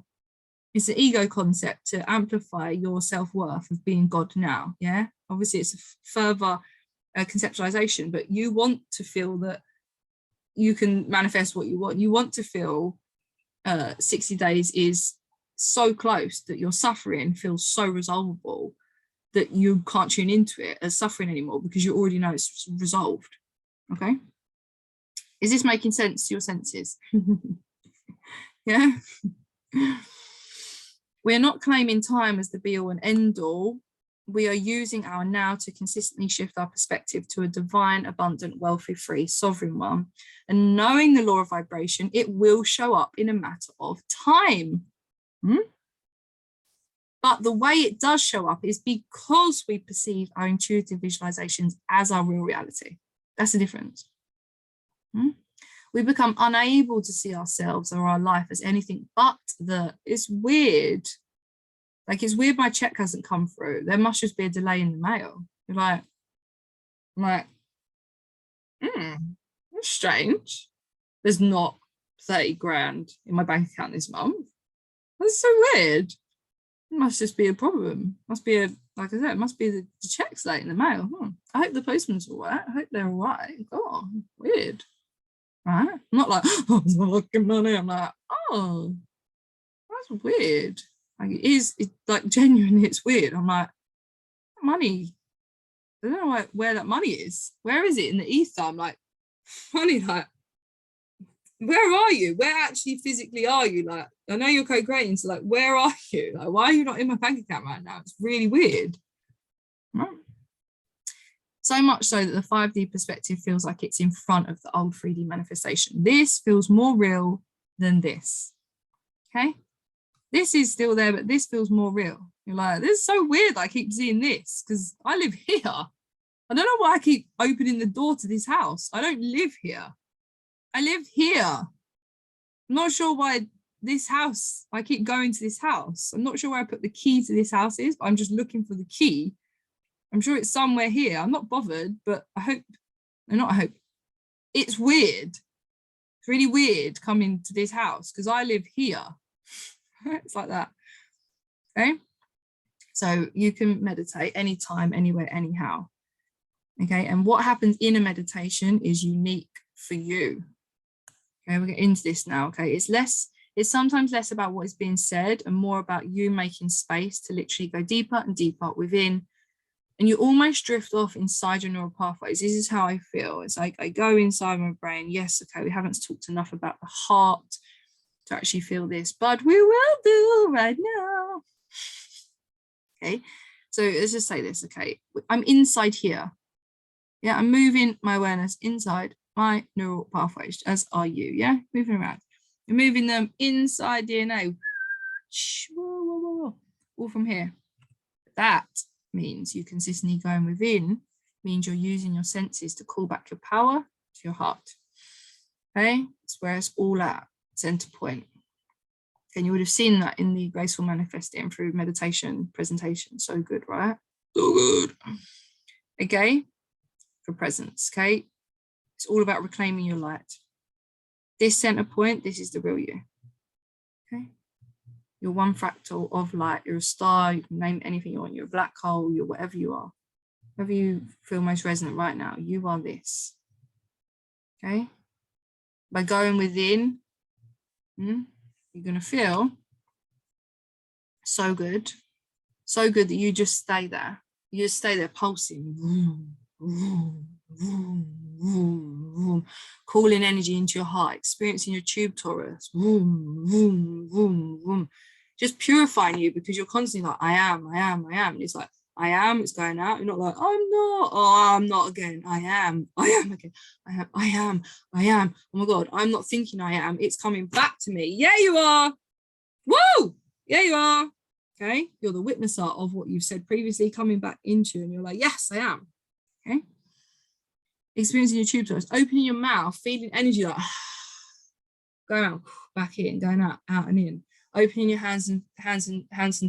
It's an ego concept to amplify your self-worth of being God now. Yeah, obviously it's a further conceptualization, but you want to feel that you can manifest what you want. You want to feel 60 days is so close that your suffering feels so resolvable that you can't tune into it as suffering anymore, because you already know it's resolved. Okay, is this making sense to your senses? Yeah. We're not claiming time as the be all and end all. We are using our now to consistently shift our perspective to a divine, abundant, wealthy, free, sovereign one. And knowing the law of vibration, it will show up in a matter of time. But the way it does show up is because we perceive our intuitive visualizations as our real reality. That's the difference. We become unable to see ourselves or our life as anything but it's weird. Like, it's weird my check hasn't come through. There must just be a delay in the mail. You're like, that's strange. There's not 30 grand in my bank account this month. That's so weird. It must just be a problem. Must be like I said, it must be the check's late in the mail. I hope the postman's all right. I hope they're all right. Oh, weird. Right? I'm not like, oh, it's not looking money. I'm like, oh, that's weird. Like, it's like genuinely, it's weird. I'm like, money, I don't know where that money is. Where is it in the ether? I'm like, money, like, where are you? Where actually physically are you? Like, I know you're co-creating, so like, where are you? Like, why are you not in my bank account right now? It's really weird. Right? So much so that the 5D perspective feels like it's in front of the old 3D manifestation. This feels more real than this. Okay? This is still there, but this feels more real. You're like, this is so weird. I keep seeing this because I live here. I don't know why I keep opening the door to this house. I don't live here. I live here. I'm not sure why this house, I keep going to this house. I'm not sure where I put the key to this house is, but I'm just looking for the key. I'm sure it's somewhere here. I'm not bothered, but I hope, it's weird. It's really weird coming to this house because I live here. It's like that. Okay. So you can meditate anytime, anywhere, anyhow. Okay. And what happens in a meditation is unique for you. Okay. We'll get into this now. Okay. It's sometimes less about what is being said and more about you making space to literally go deeper and deeper within. And you almost drift off inside your neural pathways. This is how I feel. It's like I go inside my brain. Yes, okay, we haven't talked enough about the heart to actually feel this, but we will do right now. Okay, so let's just say this, okay? I'm inside here. Yeah, I'm moving my awareness inside my neural pathways, as are you, yeah? Moving around. You're moving them inside DNA. All from here. That means you consistently going within, means you're using your senses to call back your power to your heart. Okay, it's where it's all at, center point. And you would have seen that in the Graceful Manifesting through meditation presentation. So good, right? So good. Okay, for presence, okay? It's all about reclaiming your light. This center point, this is the real you. Okay? You're one fractal of light. You're a star. You can name anything you want. You're a black hole. You're whatever you are. Whatever you feel most resonant right now, you are this. Okay? By going within, you're going to feel so good that you just stay there. You just stay there pulsing. Vroom, vroom, vroom, vroom, vroom. Calling energy into your heart, experiencing your tube torus. Vroom, vroom, vroom, vroom. Just purifying you because you're constantly like, I am. And it's like, I am, it's going out. You're not like, I'm not. Oh, I'm not again. I am again. I am. Oh my God, I'm not thinking I am. It's coming back to me. Yeah, you are. Whoa. Yeah, you are. Okay. You're the witnesser of what you've said previously coming back into you. And you're like, yes, I am. Okay. Experiencing your tube torus, opening your mouth, feeling energy like going out, back in, going out and in. Opening your hands and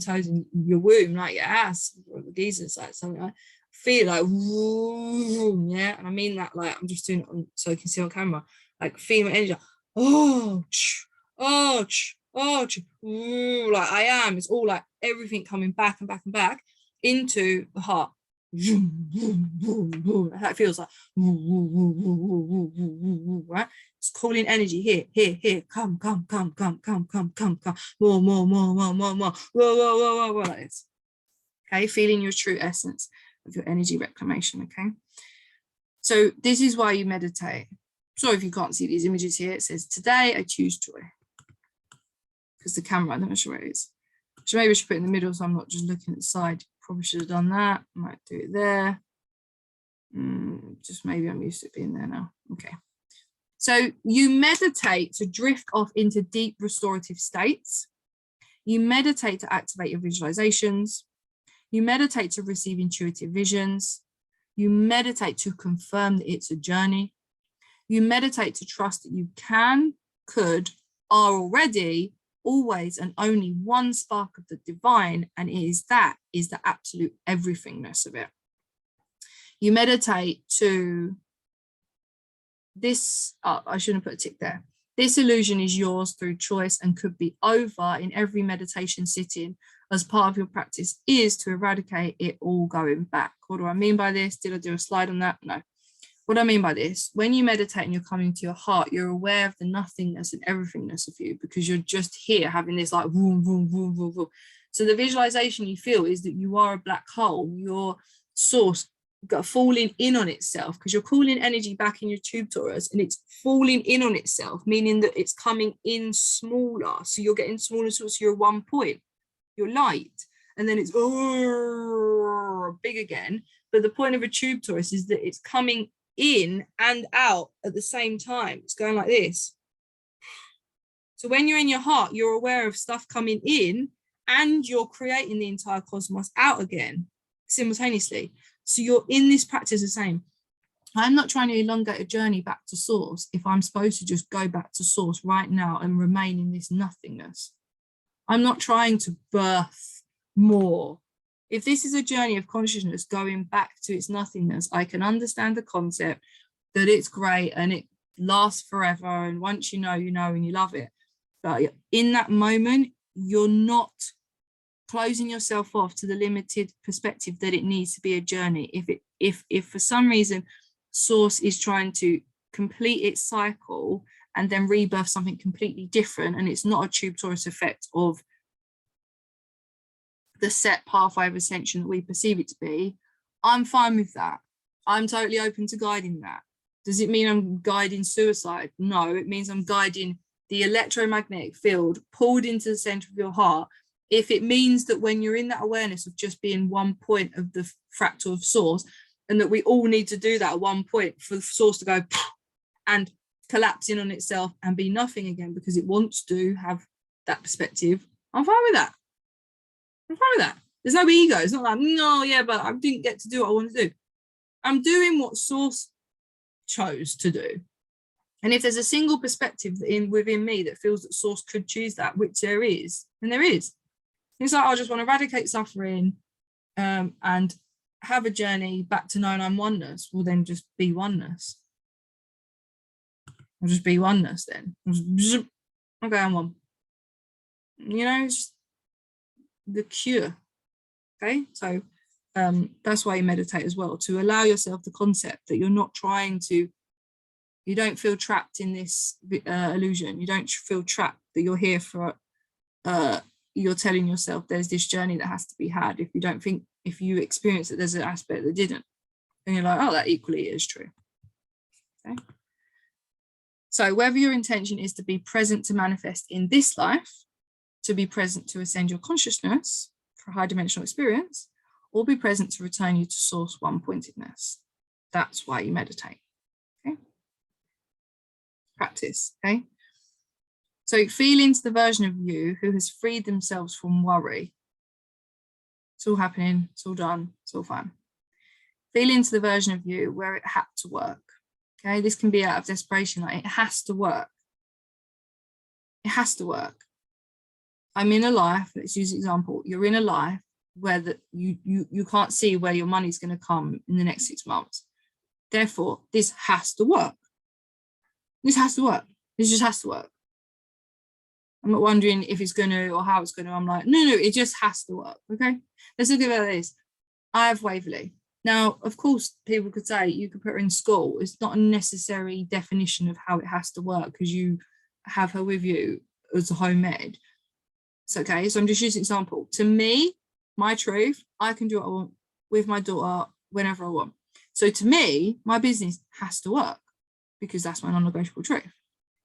toes in your womb, like your ass, or the geezers, like something like feel like woo, yeah. And I mean that like I'm just doing it so you can see on camera, like feel my energy, woo, like I am. It's all like everything coming back and back and back into the heart. That feels like right. It's calling energy here. Come. More. Whoa, like this. Okay, feeling your true essence of your energy reclamation. Okay, so this is why you meditate. Sorry if you can't see these images here. It says today I choose joy because the camera, I'm not sure where it is. So maybe I should put it in the middle so I'm not just looking at the side. Probably should have done that. Might do it there. Just maybe I'm used to it being there now. Okay. So you meditate to drift off into deep restorative states. You meditate to activate your visualizations. You meditate to receive intuitive visions. You meditate to confirm that it's a journey. You meditate to trust that you can, could, are already, always and only one spark of the divine, and it is that is the absolute everythingness of it. You meditate to this, I shouldn't put a tick there. This illusion is yours through choice and could be over in every meditation sitting as part of your practice is to eradicate it all going back. What do I mean by this? Did I do a slide on that? No. What I mean by this, when you meditate and you're coming to your heart, you're aware of the nothingness and everythingness of you because you're just here having this like vroom, vroom, vroom, vroom, vroom. So the visualization you feel is that you are a black hole, your source got falling in on itself, because you're calling energy back in your tube torus and it's falling in on itself, meaning that it's coming in smaller. So you're getting smaller, so you're 1 point, you're light, and then it's big again. But the point of a tube torus is that it's coming in and out at the same time. It's going like this. So when you're in your heart, you're aware of stuff coming in and you're creating the entire cosmos out again simultaneously. So you're in this practice the same. I'm not trying to elongate a journey back to source if I'm supposed to just go back to source right now and remain in this nothingness. I'm not trying to birth more. If this is a journey of consciousness going back to its nothingness, I can understand the concept that it's great and it lasts forever. And once you know, and you love it. But in that moment, you're not closing yourself off to the limited perspective that it needs to be a journey. If for some reason source is trying to complete its cycle and then rebirth something completely different, and it's not a tube torus effect of the set pathway of ascension that we perceive it to be, I'm fine with that. I'm totally open to guiding that. Does it mean I'm guiding suicide? No, it means I'm guiding the electromagnetic field pulled into the center of your heart. If it means that when you're in that awareness of just being 1 point of the fractal of source, and that we all need to do that at 1 point for the source to go and collapse in on itself and be nothing again because it wants to have that perspective, I'm fine with that. I'm fine with that. There's no ego. It's not like, no, yeah, but I didn't get to do what I wanted to do. I'm doing what source chose to do. And if there's a single perspective within me that feels that source could choose that, which there is, then there is. It's like, I just want to eradicate suffering and have a journey back to knowing I'm oneness. Well, then just be oneness. I'll just be oneness then. Okay, I'm one. It's just the cure. Okay, so that's why you meditate as well, to allow yourself the concept that you're not trying to, you don't feel trapped in this illusion. You don't feel trapped that you're here for, you're telling yourself there's this journey that has to be had. If you don't think, if you experience that there's an aspect that didn't, then you're like, oh, that equally is true. Okay. So whether your intention is to be present to manifest in this life, to be present to ascend your consciousness for high dimensional experience, or be present to return you to source one-pointedness, that's why you meditate. Okay. Practice. Okay. So feel into the version of you who has freed themselves from worry. It's all happening, it's all done, it's all fine. Feel into the version of you where it had to work. Okay, this can be out of desperation, like it has to work. It has to work. I'm in a life, let's use an example, you're in a life where you can't see where your money's going to come in the next 6 months. Therefore, this has to work. This has to work. This just has to work. I'm not wondering if it's going to or how it's going to. I'm like, no, it just has to work. Okay, let's look at this. I have Waverley. Now, of course, people could say you could put her in school. It's not a necessary definition of how it has to work because you have her with you as a home ed. It's okay. So I'm just using an example. To me, my truth, I can do what I want with my daughter whenever I want. So to me, my business has to work because that's my non-negotiable truth.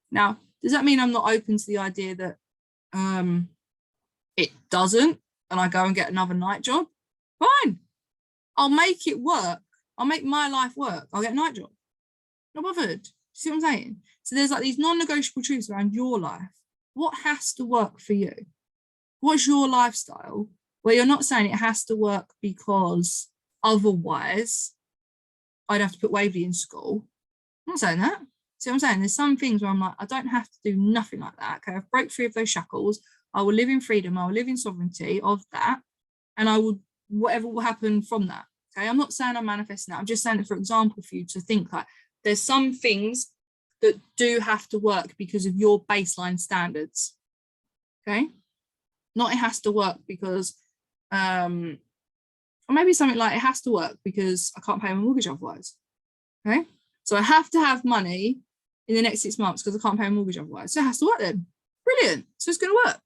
Now, does that mean I'm not open to the idea that it doesn't and I go and get another night job? Fine. I'll make it work. I'll make my life work. I'll get a night job. Not bothered. See what I'm saying? So there's like these non-negotiable truths around your life. What has to work for you? What's your lifestyle? Where you're not saying it has to work because otherwise I'd have to put Waverley in school. I'm not saying that. See what I'm saying? There's some things where I'm like, I don't have to do nothing like that. Okay, I've broke free of those shackles. I will live in freedom. I will live in sovereignty of that. And I will, whatever will happen from that. Okay, I'm not saying I'm manifesting that. I'm just saying it for example for you to think like there's some things that do have to work because of your baseline standards. Okay, not it has to work because, or maybe something like it has to work because I can't pay my mortgage otherwise. Okay, so I have to have money in the next 6 months because I can't pay my mortgage otherwise. So it has to work then. Brilliant. So it's going to work,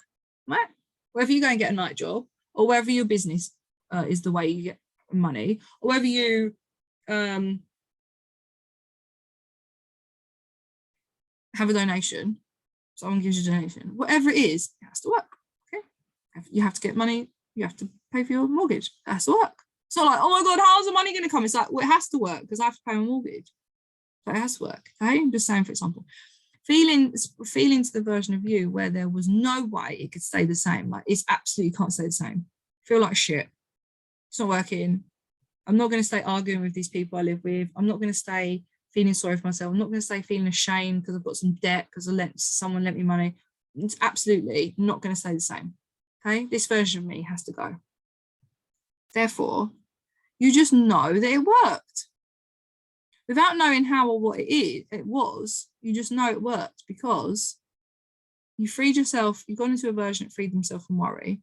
right? Whether you go and get a night job or whether your business is the way you get money, or whether you have a donation, someone gives you a donation, whatever it is, it has to work. Okay, you have to get money, you have to pay for your mortgage, it has to work. It's not like, oh my God, how's the money going to come? It's like, well, it has to work because I have to pay my mortgage. So it has to work. Okay, I'm just saying, for example, feeling to the version of you where there was no way it could stay the same. Like, it's absolutely can't stay the same. Feel like shit. It's not working. I'm not going to stay arguing with these people I live with. I'm not going to stay feeling sorry for myself. I'm not going to stay feeling ashamed because I've got some debt because someone lent me money. It's absolutely not going to stay the same. Okay, this version of me has to go. Therefore, you just know that it worked. Without knowing how or what it was, you just know it worked because you freed yourself, you've gone into a version that freed themselves from worry.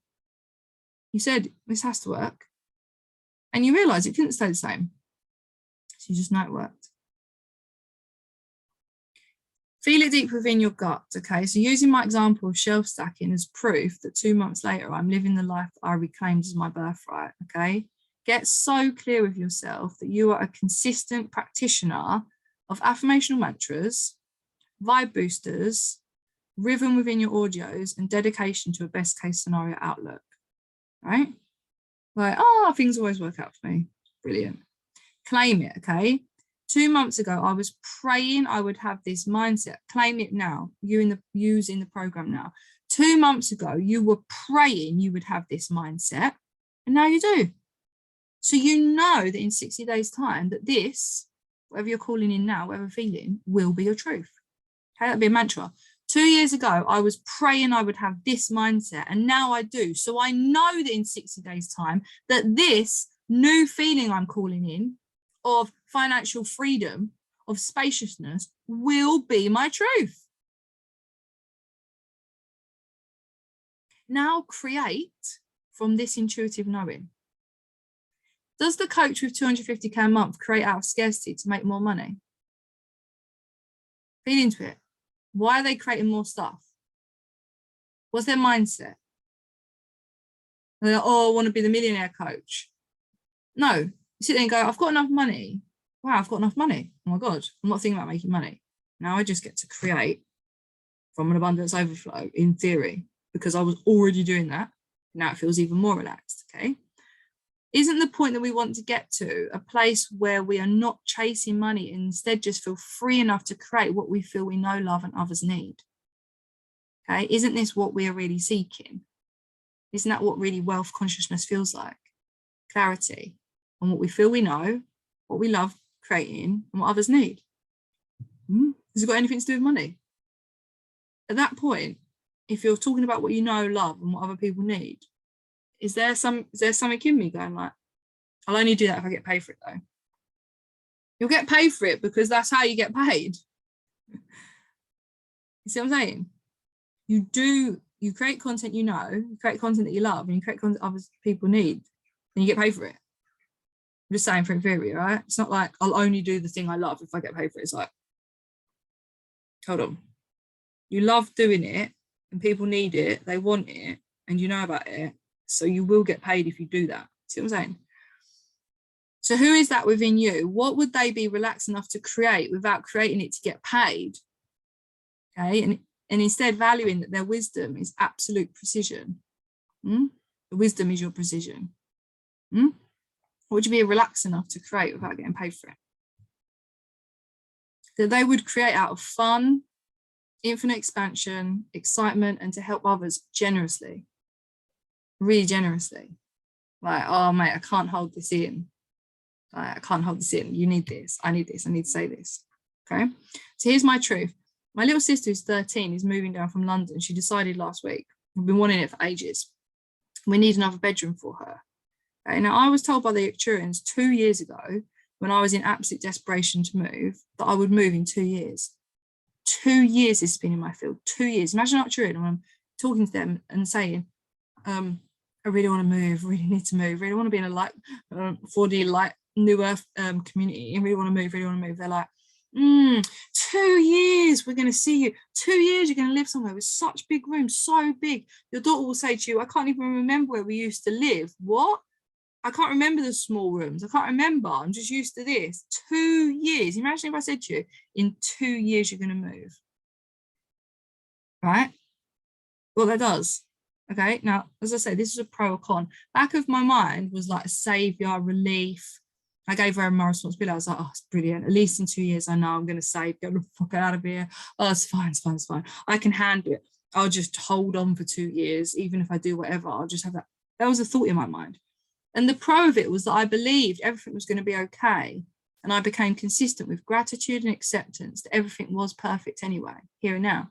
You said, this has to work. And you realize it couldn't stay the same. So you just know it worked. Feel it deep within your gut, okay? So using my example of shelf stacking as proof that 2 months later, I'm living the life that I reclaimed as my birthright, okay? Get so clear with yourself that you are a consistent practitioner of affirmational mantras, vibe boosters, rhythm within your audios, and dedication to a best case scenario outlook, right? Like, oh, things always work out for me. Brilliant. Claim it, okay? 2 months ago, I was praying I would have this mindset. Claim it now. Using the program now. 2 months ago, you were praying you would have this mindset, and now you do. So you know that in 60 days' time that this, whatever you're calling in now, whatever feeling, will be your truth. Okay, that'd be a mantra. 2 years ago, I was praying I would have this mindset, and now I do. So I know that in 60 days' time that this new feeling I'm calling in of financial freedom, of spaciousness, will be my truth. Now create from this intuitive knowing. Does the coach with 250K a month create out of scarcity to make more money? Feed into it. Why are they creating more stuff? What's their mindset? They're like, oh, I want to be the millionaire coach. No, you sit there and go, I've got enough money. Wow, I've got enough money. Oh my God, I'm not thinking about making money. Now I just get to create from an abundance overflow in theory, because I was already doing that. Now it feels even more relaxed, okay? Isn't the point that we want to get to a place where we are not chasing money and instead just feel free enough to create what we feel we know, love, and others need? Okay, isn't this what we are really seeking? Isn't that what really wealth consciousness feels like? Clarity on what we feel we know, what we love creating, and what others need. Has it got anything to do with money? At that point, if you're talking about what you know, love, and what other people need, is there something in me going like, I'll only do that if I get paid for it though? You'll get paid for it because that's how you get paid. You see what I'm saying? You create content you know, you create content that you love, and you create content other people need, and you get paid for it. I'm just saying for in theory, right? It's not like I'll only do the thing I love if I get paid for it. It's like, hold on. You love doing it and people need it, they want it, and you know about it. So you will get paid if you do that. See what I'm saying? So who is that within you? What would they be relaxed enough to create without creating it to get paid? Okay, and instead valuing that their wisdom is absolute precision. The wisdom is your precision. Would you be relaxed enough to create without getting paid for it? That they would create out of fun, infinite expansion, excitement, and to help others generously, really generously. Like, oh mate, I can't hold this in. Like, I can't hold this in. You need this. I need this. I need to say this. Okay. So here's my truth. My little sister who's 13 is moving down from London. She decided last week. We've been wanting it for ages. We need another bedroom for her. Okay. Now I was told by the Arcturians 2 years ago, when I was in absolute desperation to move, that I would move in 2 years. 2 years it's been in my field. 2 years. Imagine Arcturian when I'm talking to them and saying, I really want to move, really need to move, really want to be in a light 4D light new earth community, and really want to move. They're like, 2 years, we're going to see you. 2 years, you're going to live somewhere with such big rooms, so big. Your daughter will say to you, I can't even remember where we used to live. What? I can't remember the small rooms. I can't remember. I'm just used to this. 2 years. Imagine if I said to you, in 2 years, you're going to move. Right? Well, that does. Okay. Now, as I say, this is a pro or con. Back of my mind was like a savior, relief. I gave her my responsibility. I was like, oh, it's brilliant. At least in 2 years, I know I'm going to save, get the fuck out of here. Oh, it's fine, it's fine, it's fine. I can handle it. I'll just hold on for 2 years. Even if I do whatever, I'll just have that. That was a thought in my mind. And the pro of it was that I believed everything was going to be okay. And I became consistent with gratitude and acceptance that everything was perfect anyway, here and now.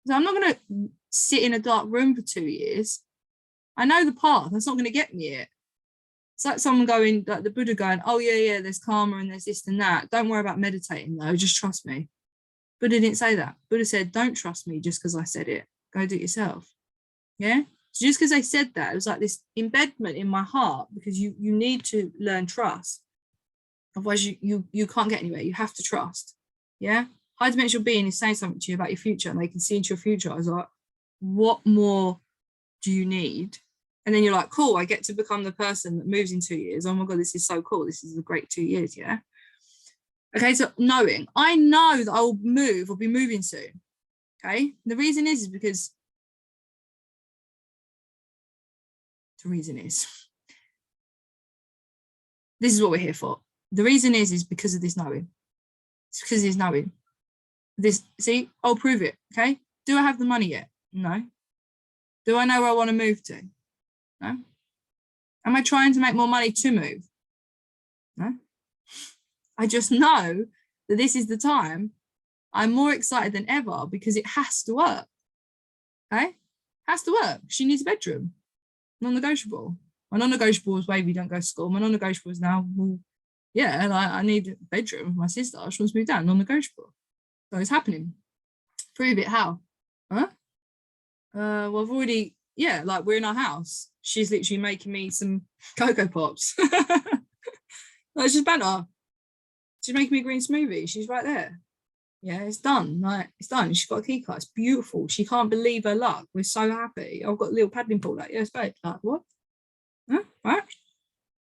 So I'm not going to sit in a dark room for 2 years. I know the path. That's not going to get me it. It's like someone going, like the Buddha going, oh, yeah, there's karma and there's this and that. Don't worry about meditating, though. Just trust me. Buddha didn't say that. Buddha said, don't trust me just because I said it. Go do it yourself. Yeah? So just because I said that, it was like this embedment in my heart, because you need to learn trust. Otherwise, you can't get anywhere. You have to trust. Yeah? High dimensional being is saying something to you about your future, and they can see into your future. I was like, what more do you need? And then you're like, cool, I get to become the person that moves in 2 years. Oh my God, this is so cool. This is a great 2 years, yeah? Okay, so knowing, I know that I will move or be moving soon. Okay, the reason is because this is what we're here for. The reason is because of this knowing. It's because of this knowing. This, see, I'll prove it. Okay, do I have the money yet? No. Do I know where I want to move to? No. Am I trying to make more money to move? No. I just know that this is the time. I'm more excited than ever because it has to work. Okay? Has to work. She needs a bedroom. Non-negotiable. My non-negotiable is Wavy don't go to school. My non-negotiable is now, well, yeah, I need a bedroom with my sister. She wants to move down. Non-negotiable. So it's happening. Prove it. How? Huh? Well, I've already, yeah, like we're in our house. She's literally making me some Cocoa Pops. It's just banter. She's making me a green smoothie. She's right there. Yeah, it's done. Like, it's done. She's got a key card. It's beautiful. She can't believe her luck. We're so happy. I've got a little paddling pool. Like, yes, babe. Like, what? Huh? Right?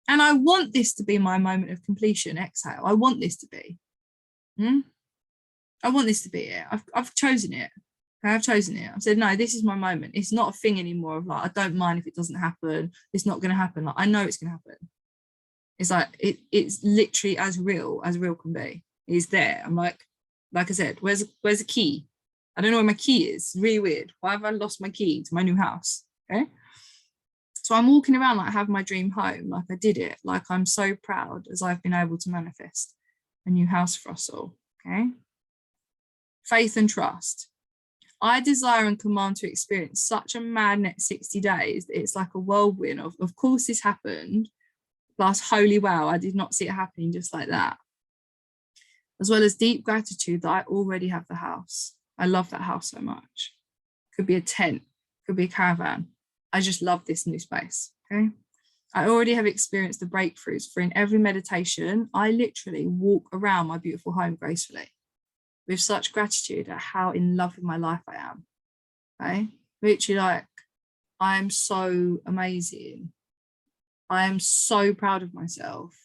And I want this to be my moment of completion. Exhale. I want this to be. I want this to be it. I've chosen it. I've chosen it. I've said, no, this is my moment. It's not a thing anymore of like, I don't mind if it doesn't happen. It's not going to happen. Like, I know it's going to happen. It's like, it's literally as real can be. It's there. I'm like I said, where's the key? I don't know where my key is. It's really weird. Why have I lost my key to my new house? Okay. So I'm walking around like I have my dream home, like I did it. Like I'm so proud as I've been able to manifest a new house for us all. Okay. Faith and trust. I desire and command to experience such a mad next 60 days. It's like a whirlwind of course this happened. Plus, holy wow, I did not see it happening just like that. As well as deep gratitude that I already have the house. I love that house so much. Could be a tent, could be a caravan. I just love this new space, okay? I already have experienced the breakthroughs, for in every meditation, I literally walk around my beautiful home gracefully with such gratitude at how in love with my life I am, okay? Literally like, I am so amazing. I am so proud of myself.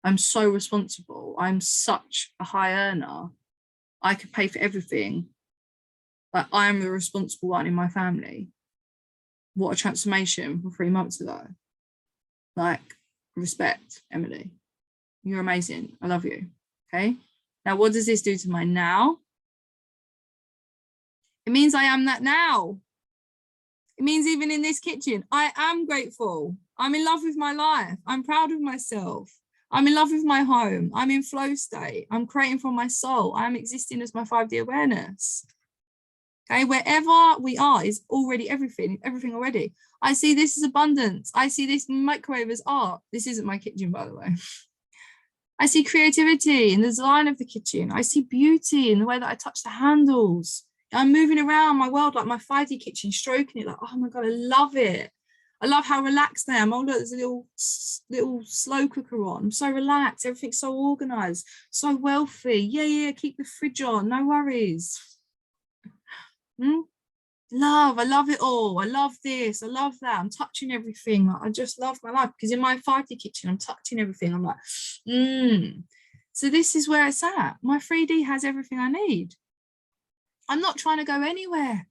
I'm so responsible. I'm such a high earner. I could pay for everything. Like I am the responsible one in my family. What a transformation from 3 months ago. Like, respect, Emily. You're amazing. I love you. Okay. Now, what does this do to my now? It means I am that now. It means even in this kitchen, I am grateful. I'm in love with my life. I'm proud of myself. I'm in love with my home. I'm in flow state. I'm creating from my soul. I'm existing as my 5D awareness. Okay, wherever we are is already everything already. I see this as abundance. I see this microwave as art. This isn't my kitchen, by the way. I see creativity in the design of the kitchen. I see beauty in the way that I touch the handles. I'm moving around my world like my 5D kitchen, stroking it like, oh my God, I love it. I love how relaxed I am. Oh, look, there's a little slow cooker on. I'm so relaxed. Everything's so organized, so wealthy. Yeah, keep the fridge on. No worries. I love it all. I love this. I love that. I'm touching everything. I just love my life, because in my 5D kitchen, I'm touching everything. I'm like, So this is where it's at. My 3D has everything I need. I'm not trying to go anywhere.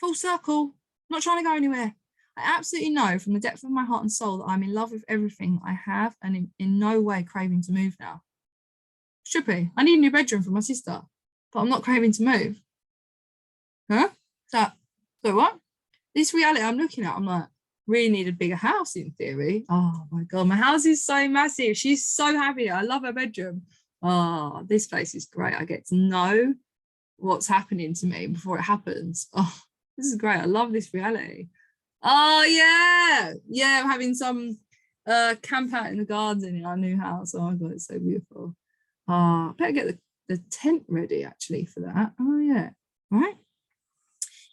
Full circle, not trying to go anywhere. I absolutely know from the depth of my heart and soul that I'm in love with everything I have, and in no way craving to move now. Should be. I need a new bedroom for my sister, but I'm not craving to move. Huh? So what? This reality I'm looking at, I'm like, really need a bigger house in theory. Oh my God, my house is so massive. She's so happy. I love her bedroom. Oh, this place is great. I get to know what's happening to me before it happens. Oh, this is great. I love this reality. Oh yeah. Yeah, I'm having some camp out in the garden in our new house. Oh my God, it's so beautiful. Oh, better get the tent ready actually for that. Oh yeah, right.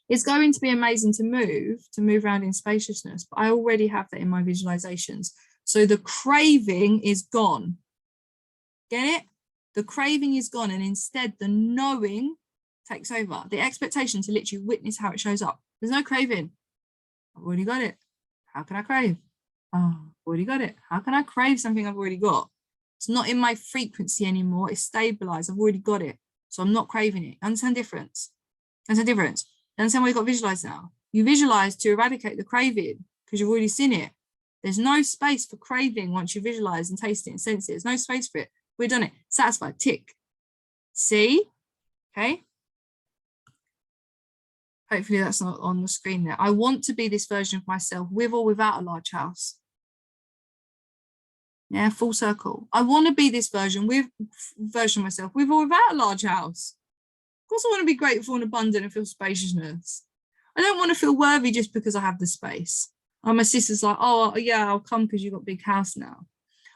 It's going to be amazing to move around in spaciousness, but I already have that in my visualizations. So the craving is gone. Get it? The craving is gone, and instead the knowing takes over. The expectation to literally witness how it shows up. There's no craving. I've already got it. How can I crave? Oh, I've already got it. How can I crave something I've already got? It's not in my frequency anymore. It's stabilized. I've already got it. So I'm not craving it. Understand difference? Understand difference? Understand what you've got visualized now? You visualize to eradicate the craving because you've already seen it. There's no space for craving once you visualize and taste it and sense it. There's no space for it. We've done it. Satisfied. Tick. See? Okay. Hopefully that's not on the screen there. I want to be this version of myself with or without a large house. Yeah, full circle. I want to be this version of myself with or without a large house. Of course I want to be grateful and abundant and feel spaciousness. I don't want to feel worthy just because I have the space. My sister's like, oh yeah, I'll come because you've got a big house now.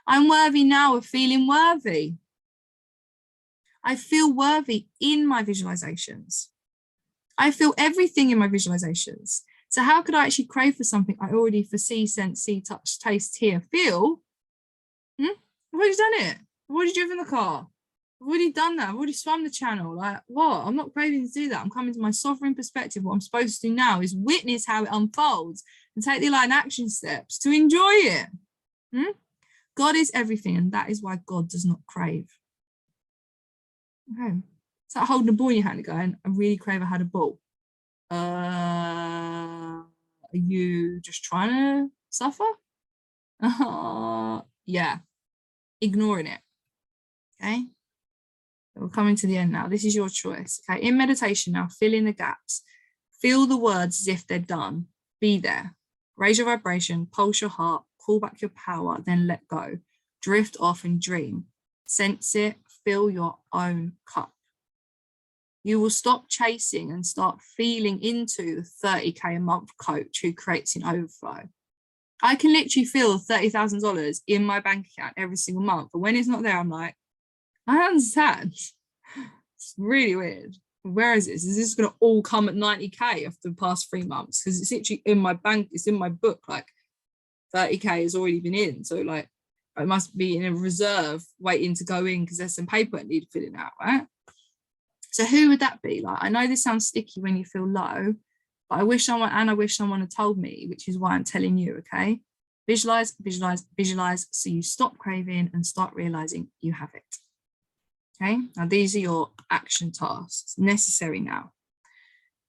I'm worthy now of feeling worthy. I feel worthy in my visualizations. I feel everything in my visualizations. So how could I actually crave for something I already foresee, sense, see, touch, taste, hear, feel? I've already done it. I've already driven the car. I've already done that. I've already swum the channel. Like, what? I'm not craving to do that. I'm coming to my sovereign perspective. What I'm supposed to do now is witness how it unfolds and take the aligned action steps to enjoy it. God is everything, and that is why God does not crave. Okay. It's like holding a ball in your hand and going, I really crave I had a ball. Are you just trying to suffer? Yeah. Ignoring it. Okay. We're coming to the end now. This is your choice. Okay. In meditation now, fill in the gaps. Feel the words as if they're done. Be there. Raise your vibration, pulse your heart, call back your power, then let go. Drift off and dream. Sense it. Fill your own cup. You will stop chasing and start feeling into the 30K a month coach who creates an overflow. I can literally feel $30,000 in my bank account every single month. But when it's not there, I'm like, I understand. It's really weird. Where is this? Is this going to all come at 90K after the past 3 months? Because it's literally in my bank. It's in my book. Like 30K has already been in. So like, it must be in a reserve waiting to go in because there's some paper I need filling out, right? So who would that be? Like, I know this sounds sticky when you feel low, but I wish someone had told me, which is why I'm telling you, okay? Visualize, visualize, visualize, so you stop craving and start realizing you have it. Okay, now these are your action tasks, necessary now.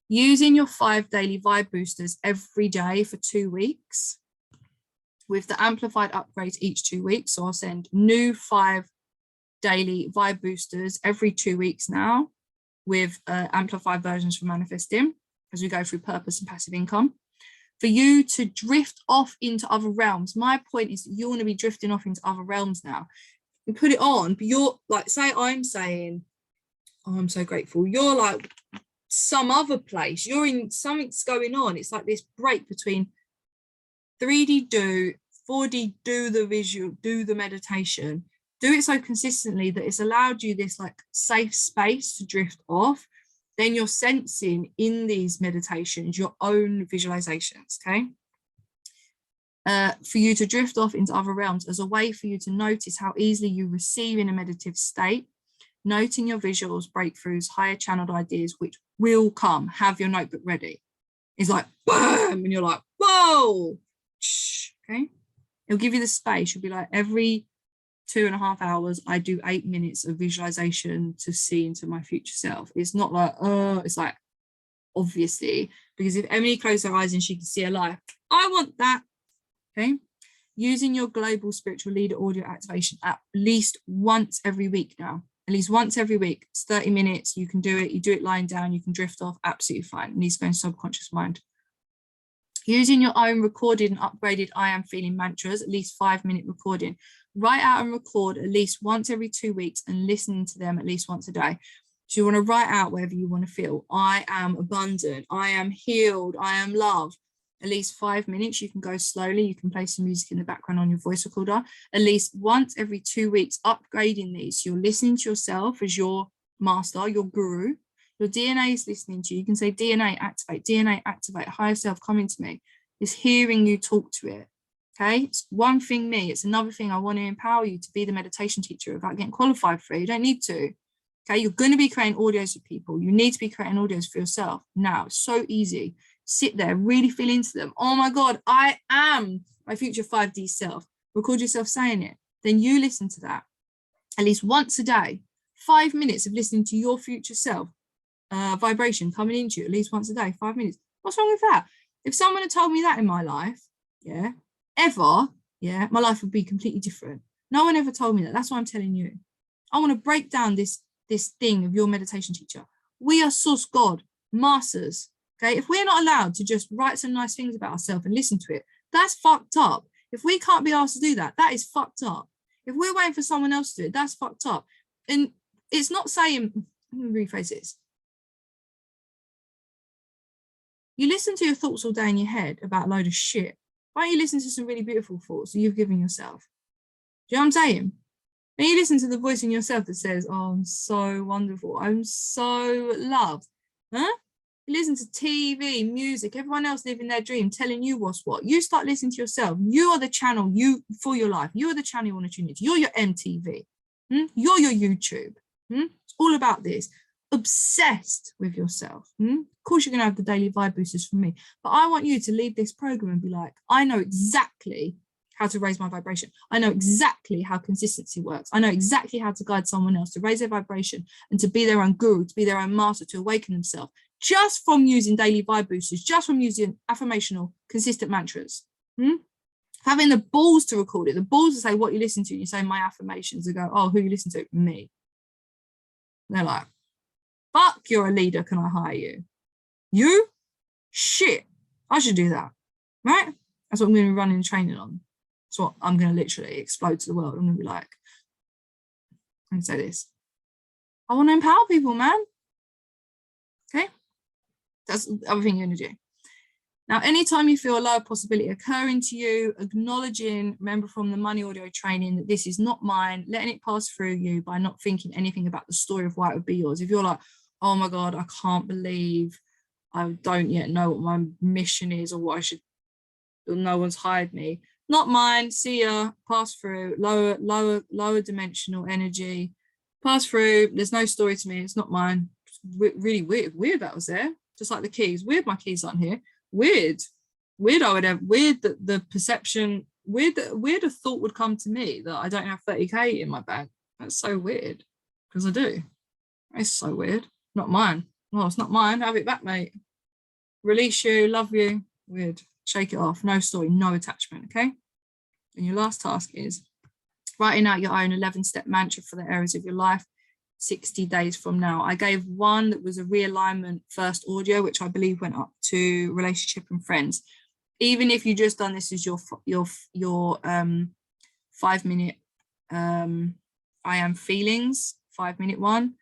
Using your 5 daily vibe boosters every day for 2 weeks with the amplified upgrades each 2 weeks. So I'll send new 5 daily vibe boosters every 2 weeks now with amplified versions for manifesting as we go through purpose and passive income. For you to drift off into other realms. My point is that you want to be drifting off into other realms now. You put it on, but you're like, say I'm saying, oh, I'm so grateful. You're like some other place. You're in, something's going on. It's like this break between 3D do, 4D do the visual, do the meditation. Do it so consistently that it's allowed you this like safe space to drift off. Then you're sensing in these meditations your own visualizations, okay? For you to drift off into other realms as a way for you to notice how easily you receive in a meditative state, noting your visuals, breakthroughs, higher channeled ideas, which will come. Have your notebook ready. It's like, boom, and you're like, whoa, okay? It'll give you the space. You'll be like, every 2.5 hours, I do 8 minutes of visualization to see into my future self. It's not like, it's like, obviously, because if Emily closed her eyes and she could see her life, I want that, okay? Using your global spiritual leader audio activation at least once every week now. At least once every week. It's 30 minutes. You can do it. You do it lying down. You can drift off. Absolutely fine. It needs to go in subconscious mind. Using your own recorded and upgraded I am feeling mantras, at least 5-minute recording. Write out and record at least once every 2 weeks and listen to them at least once a day. So you want to write out whatever you want to feel. I am abundant. I am healed. I am loved. At least 5 minutes. You can go slowly. You can play some music in the background on your voice recorder. At least once every 2 weeks, upgrading these. So you're listening to yourself as your master, your guru. Your DNA is listening to you. You can say DNA activate, higher self coming to me. It's hearing you talk to it. Okay, it's one thing me. It's another thing I want to empower you to be the meditation teacher without getting qualified for it. You don't need to. Okay, you're going to be creating audios for people. You need to be creating audios for yourself. Now, it's so easy. Sit there, really feel into them. Oh my God, I am my future 5D self. Record yourself saying it. Then you listen to that at least once a day. 5 minutes of listening to your future self. Vibration coming into you at least once a day, 5 minutes. What's wrong with that? If someone had told me that in my life, yeah, ever, yeah, my life would be completely different. No one ever told me that. That's why I'm telling you. I want to break down this thing of your meditation teacher. We are source God, masters. Okay, if we're not allowed to just write some nice things about ourselves and listen to it, that's fucked up. If we can't be asked to do that, that is fucked up. If we're waiting for someone else to do it, that's fucked up. And it's not saying, let me rephrase this. You listen to your thoughts all day in your head about a load of shit. Why don't you listen to some really beautiful thoughts that you've given yourself? Do you know what I'm saying? And you listen to the voice in yourself that says, oh, I'm so wonderful. I'm so loved. Huh? You listen to TV, music, everyone else living their dream, telling you what's what. You start listening to yourself. You are the channel for your life. You are the channel you want to tune into. You're your MTV. You're your YouTube. It's all about this. Obsessed with yourself. Of course, you're going to have the daily vibe boosters from me. But I want you to leave this program and be like, I know exactly how to raise my vibration. I know exactly how consistency works. I know exactly how to guide someone else to raise their vibration and to be their own guru, to be their own master, to awaken themselves. Just from using daily vibe boosters, just from using affirmational, consistent mantras. Having the balls to record it, the balls to say what you listen to. You say my affirmations and go, oh, who you listen to? Me. And they're like, fuck, you're a leader. Can I hire you? You? Shit. I should do that. Right? That's what I'm going to be running training on. That's what I'm going to literally explode to the world. I'm going to be like, I'm going to say this. I want to empower people, man. Okay? That's the other thing you're going to do. Now, anytime you feel a lower possibility occurring to you, acknowledging, remember from the money audio training, that this is not mine, letting it pass through you by not thinking anything about the story of why it would be yours. If you're like, oh my God, I can't believe I don't yet know what my mission is or what I should, no one's hired me. Not mine, see ya, pass through, lower dimensional energy, pass through, there's no story to me, it's not mine. It's really weird that was there. Just like the keys, weird my keys aren't here. Weird I would have, weird that the perception, weird a thought would come to me that I don't have 30k in my bag. That's so weird, because I do. It's so weird. Not mine. Well, it's not mine. Have it back, mate. Release you, love you. Weird. Shake it off. No story, no attachment, okay? And your last task is writing out your own 11-step mantra for the areas of your life 60 days from now. I gave one that was a realignment first audio, which I believe went up to relationship and friends. Even if you just done this as your 5-minute I am feelings, 5-minute one,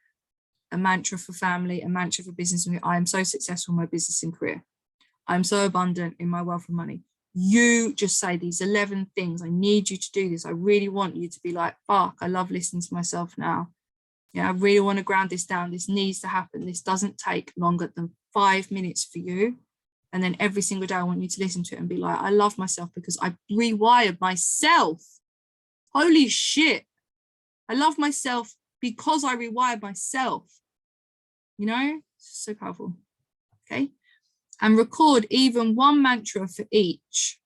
a mantra for family, a mantra for business. I am so successful in my business and career. I'm so abundant in my wealth and money. You just say these 11 things. I need you to do this. I really want you to be like, fuck, I love listening to myself now. Yeah, I really want to ground this down. This needs to happen. This doesn't take longer than 5 minutes for you. And then every single day, I want you to listen to it and be like, I love myself because I rewired myself. Holy shit. I love myself because I rewired myself. You know, It's so powerful. Okay. And record even one mantra for each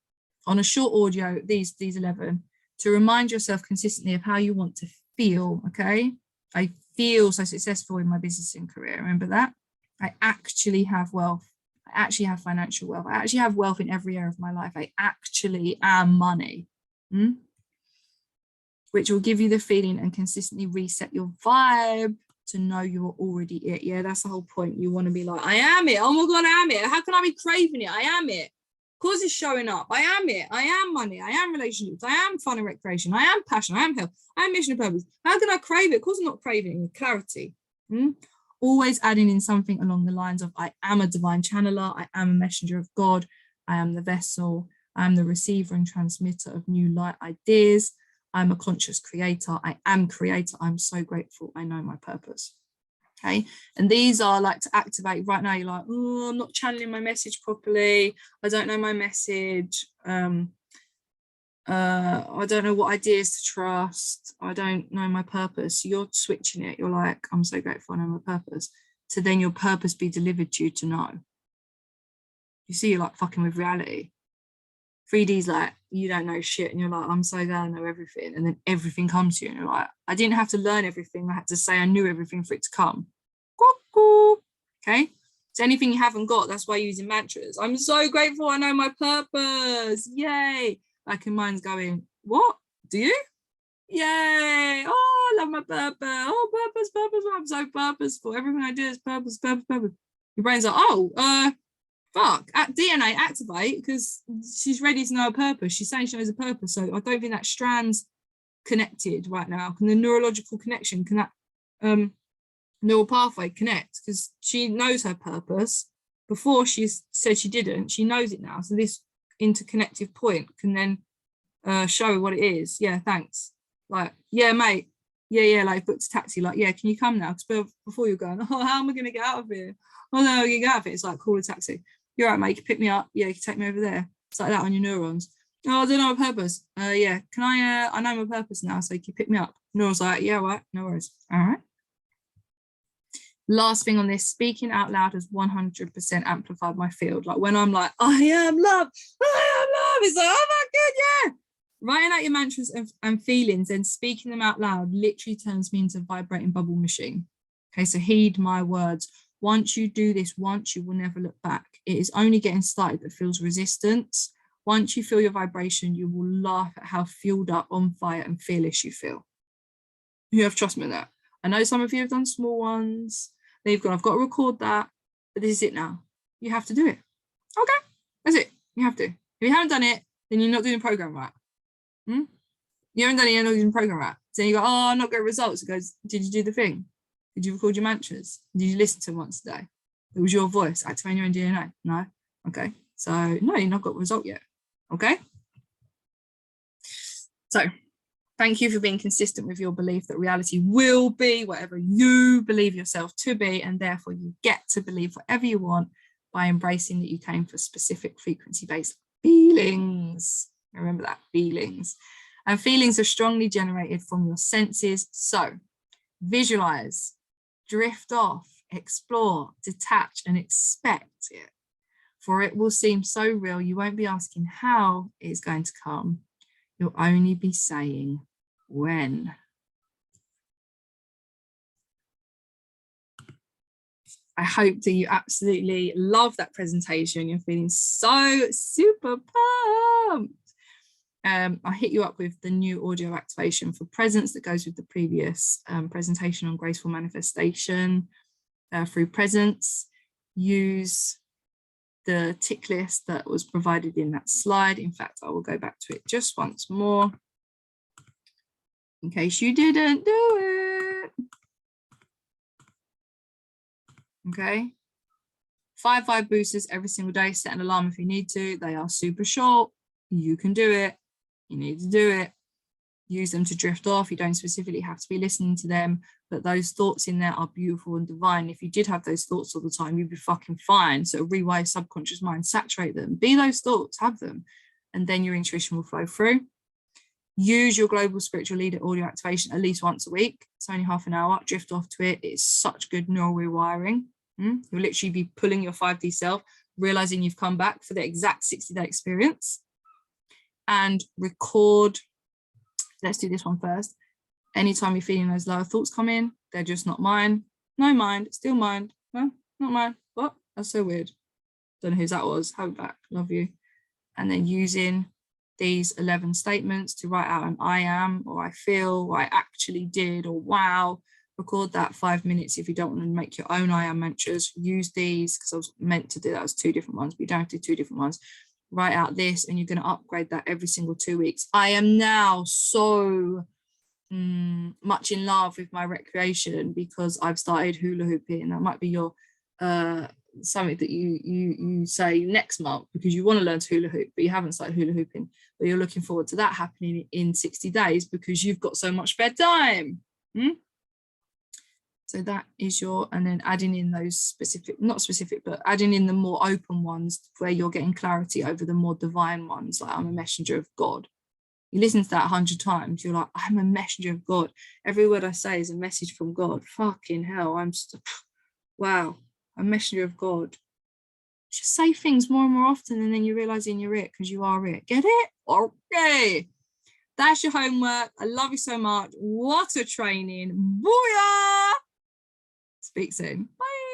on a short audio, these 11, to remind yourself consistently of how you want to feel. Okay. I feel so successful in my business and career. Remember that? I actually have wealth. I actually have financial wealth. I actually have wealth in every area of my life. I actually am money. Which will give you the feeling and consistently reset your vibe to know you're already it. Yeah, that's the whole point. You want to be like, I am it. Oh my God, I am it. How can I be craving it? I am it. Cause it's showing up. I am it. I am money. I am relationships. I am fun and recreation. I am passion. I am health. I am mission and purpose. How can I crave it? Cause I'm not craving it. Clarity. Always adding in something along the lines of, I am a divine channeler. I am a messenger of God. I am the vessel. I am the receiver and transmitter of new light ideas. I'm a conscious creator. I am creator. I'm so grateful. I know my purpose. Okay. And these are like to activate right now. You're like, oh, I'm not channeling my message properly. I don't know my message. I don't know what ideas to trust. I don't know my purpose. You're switching it. You're like, I'm so grateful I know my purpose. To then your purpose be delivered to you to know. You see, you're like fucking with reality. 3D's like, you don't know shit. And you're like, I'm so glad I know everything. And then everything comes to you. And you're like, I didn't have to learn everything. I had to say I knew everything for it to come. Okay. So anything you haven't got, that's why you're using mantras. I'm so grateful I know my purpose. Yay. Like, and mine's going, what? Do you? Yay. Oh, I love my purpose. Oh, purpose. I'm so purposeful. Everything I do is purpose. Your brain's like, oh, fuck, DNA activate, because she's ready to know a purpose. She's saying she knows a purpose. So I don't think that strand's connected right now. Can the neurological connection, can that neural pathway connect? Because she knows her purpose. Before she said she didn't, she knows it now. So this interconnective point can then show what it is. Yeah, thanks. Like, yeah, mate. Yeah, like booked a taxi. Like, yeah, can you come now? Because before you're going, oh, how am I going to get out of here? Oh no, you get out of it. It's like, call a taxi. You're right, mate. You can pick me up. Yeah, you can take me over there. It's like that on your neurons. Oh, I don't know my purpose. Yeah, can I know my purpose now, so you can pick me up. Neurons like, yeah, right, no worries. All right. Last thing on this, speaking out loud has 100% amplified my field. Like when I'm like, I am love. It's like, oh my God, yeah. Writing out your mantras and feelings and speaking them out loud literally turns me into a vibrating bubble machine. Okay, so heed my words. Once you do this once, you will never look back. It is only getting started that feels resistance. Once you feel your vibration, you will laugh at how fueled up, on fire and fearless you feel. You have trust me in that. I know some of you have done small ones. They've gone, I've got to record that, but this is it now. You have to do it. Okay, that's it. You have to. If you haven't done it, then you're not doing the program right. You haven't done it, you're not doing the program right. So you go, oh, I'm not getting results. It goes, did you do the thing? Did you record your mantras? Did you listen to them once a day? It was your voice activating your own DNA. No? Okay. So no, you've not got a result yet. Okay. So thank you for being consistent with your belief that reality will be whatever you believe yourself to be, and therefore you get to believe whatever you want by embracing that you came for specific frequency-based feelings. Remember that, feelings. And feelings are strongly generated from your senses. So visualize, drift off, explore, detach, and expect it. For it will seem so real, you won't be asking how it's going to come. You'll only be saying when. I hope that you absolutely love that presentation. You're feeling so super pumped. I'll hit you up with the new audio activation for presence that goes with the previous presentation on graceful manifestation through presence. Use the tick list that was provided in that slide. In fact, I will go back to it just once more in case you didn't do it. Okay. 5 vibe boosters every single day. Set an alarm if you need to. They are super short. You can do it. You need to do it. Use them to drift off. You don't specifically have to be listening to them, but those thoughts in there are beautiful and divine. If you did have those thoughts all the time, you'd be fucking fine. So rewire subconscious mind, saturate them, be those thoughts, have them, and then your intuition will flow through. Use your global spiritual leader audio activation at least once a week. It's only half an hour. Drift off to it. It's such good neural rewiring. You'll literally be pulling your 5D self, realizing you've come back for the exact 60-day experience. And record. Let's do this one first. Anytime you're feeling those lower thoughts come in, they're just not mine. No mind, still mind. No, not mine. What? That's so weird. Don't know whose that was. Have it back. Love you. And then using these 11 statements to write out an I am, or I feel, or I actually did, or wow. Record that 5 minutes. If you don't want to make your own I am mantras, use these, because I was meant to do that as 2 different ones, but you don't have to do 2 different ones. Write out this, and you're going to upgrade that every single 2 weeks. I am now so much in love with my recreation because I've started hula hooping. That might be your something that you say next month because you want to learn to hula hoop, but you haven't started hula hooping, but you're looking forward to that happening in 60 days because you've got so much spare time. So that is your, and then adding in those specific, not specific, but adding in the more open ones where you're getting clarity over the more divine ones, like I'm a messenger of God. You listen to that 100 times, you're like, I'm a messenger of God. Every word I say is a message from God. Fucking hell, I'm just, wow, a messenger of God. Just say things more and more often, and then you're realizing you're it because you are it. Get it? Okay. That's your homework. I love you so much. What a training. Booyah! Speak soon. Bye.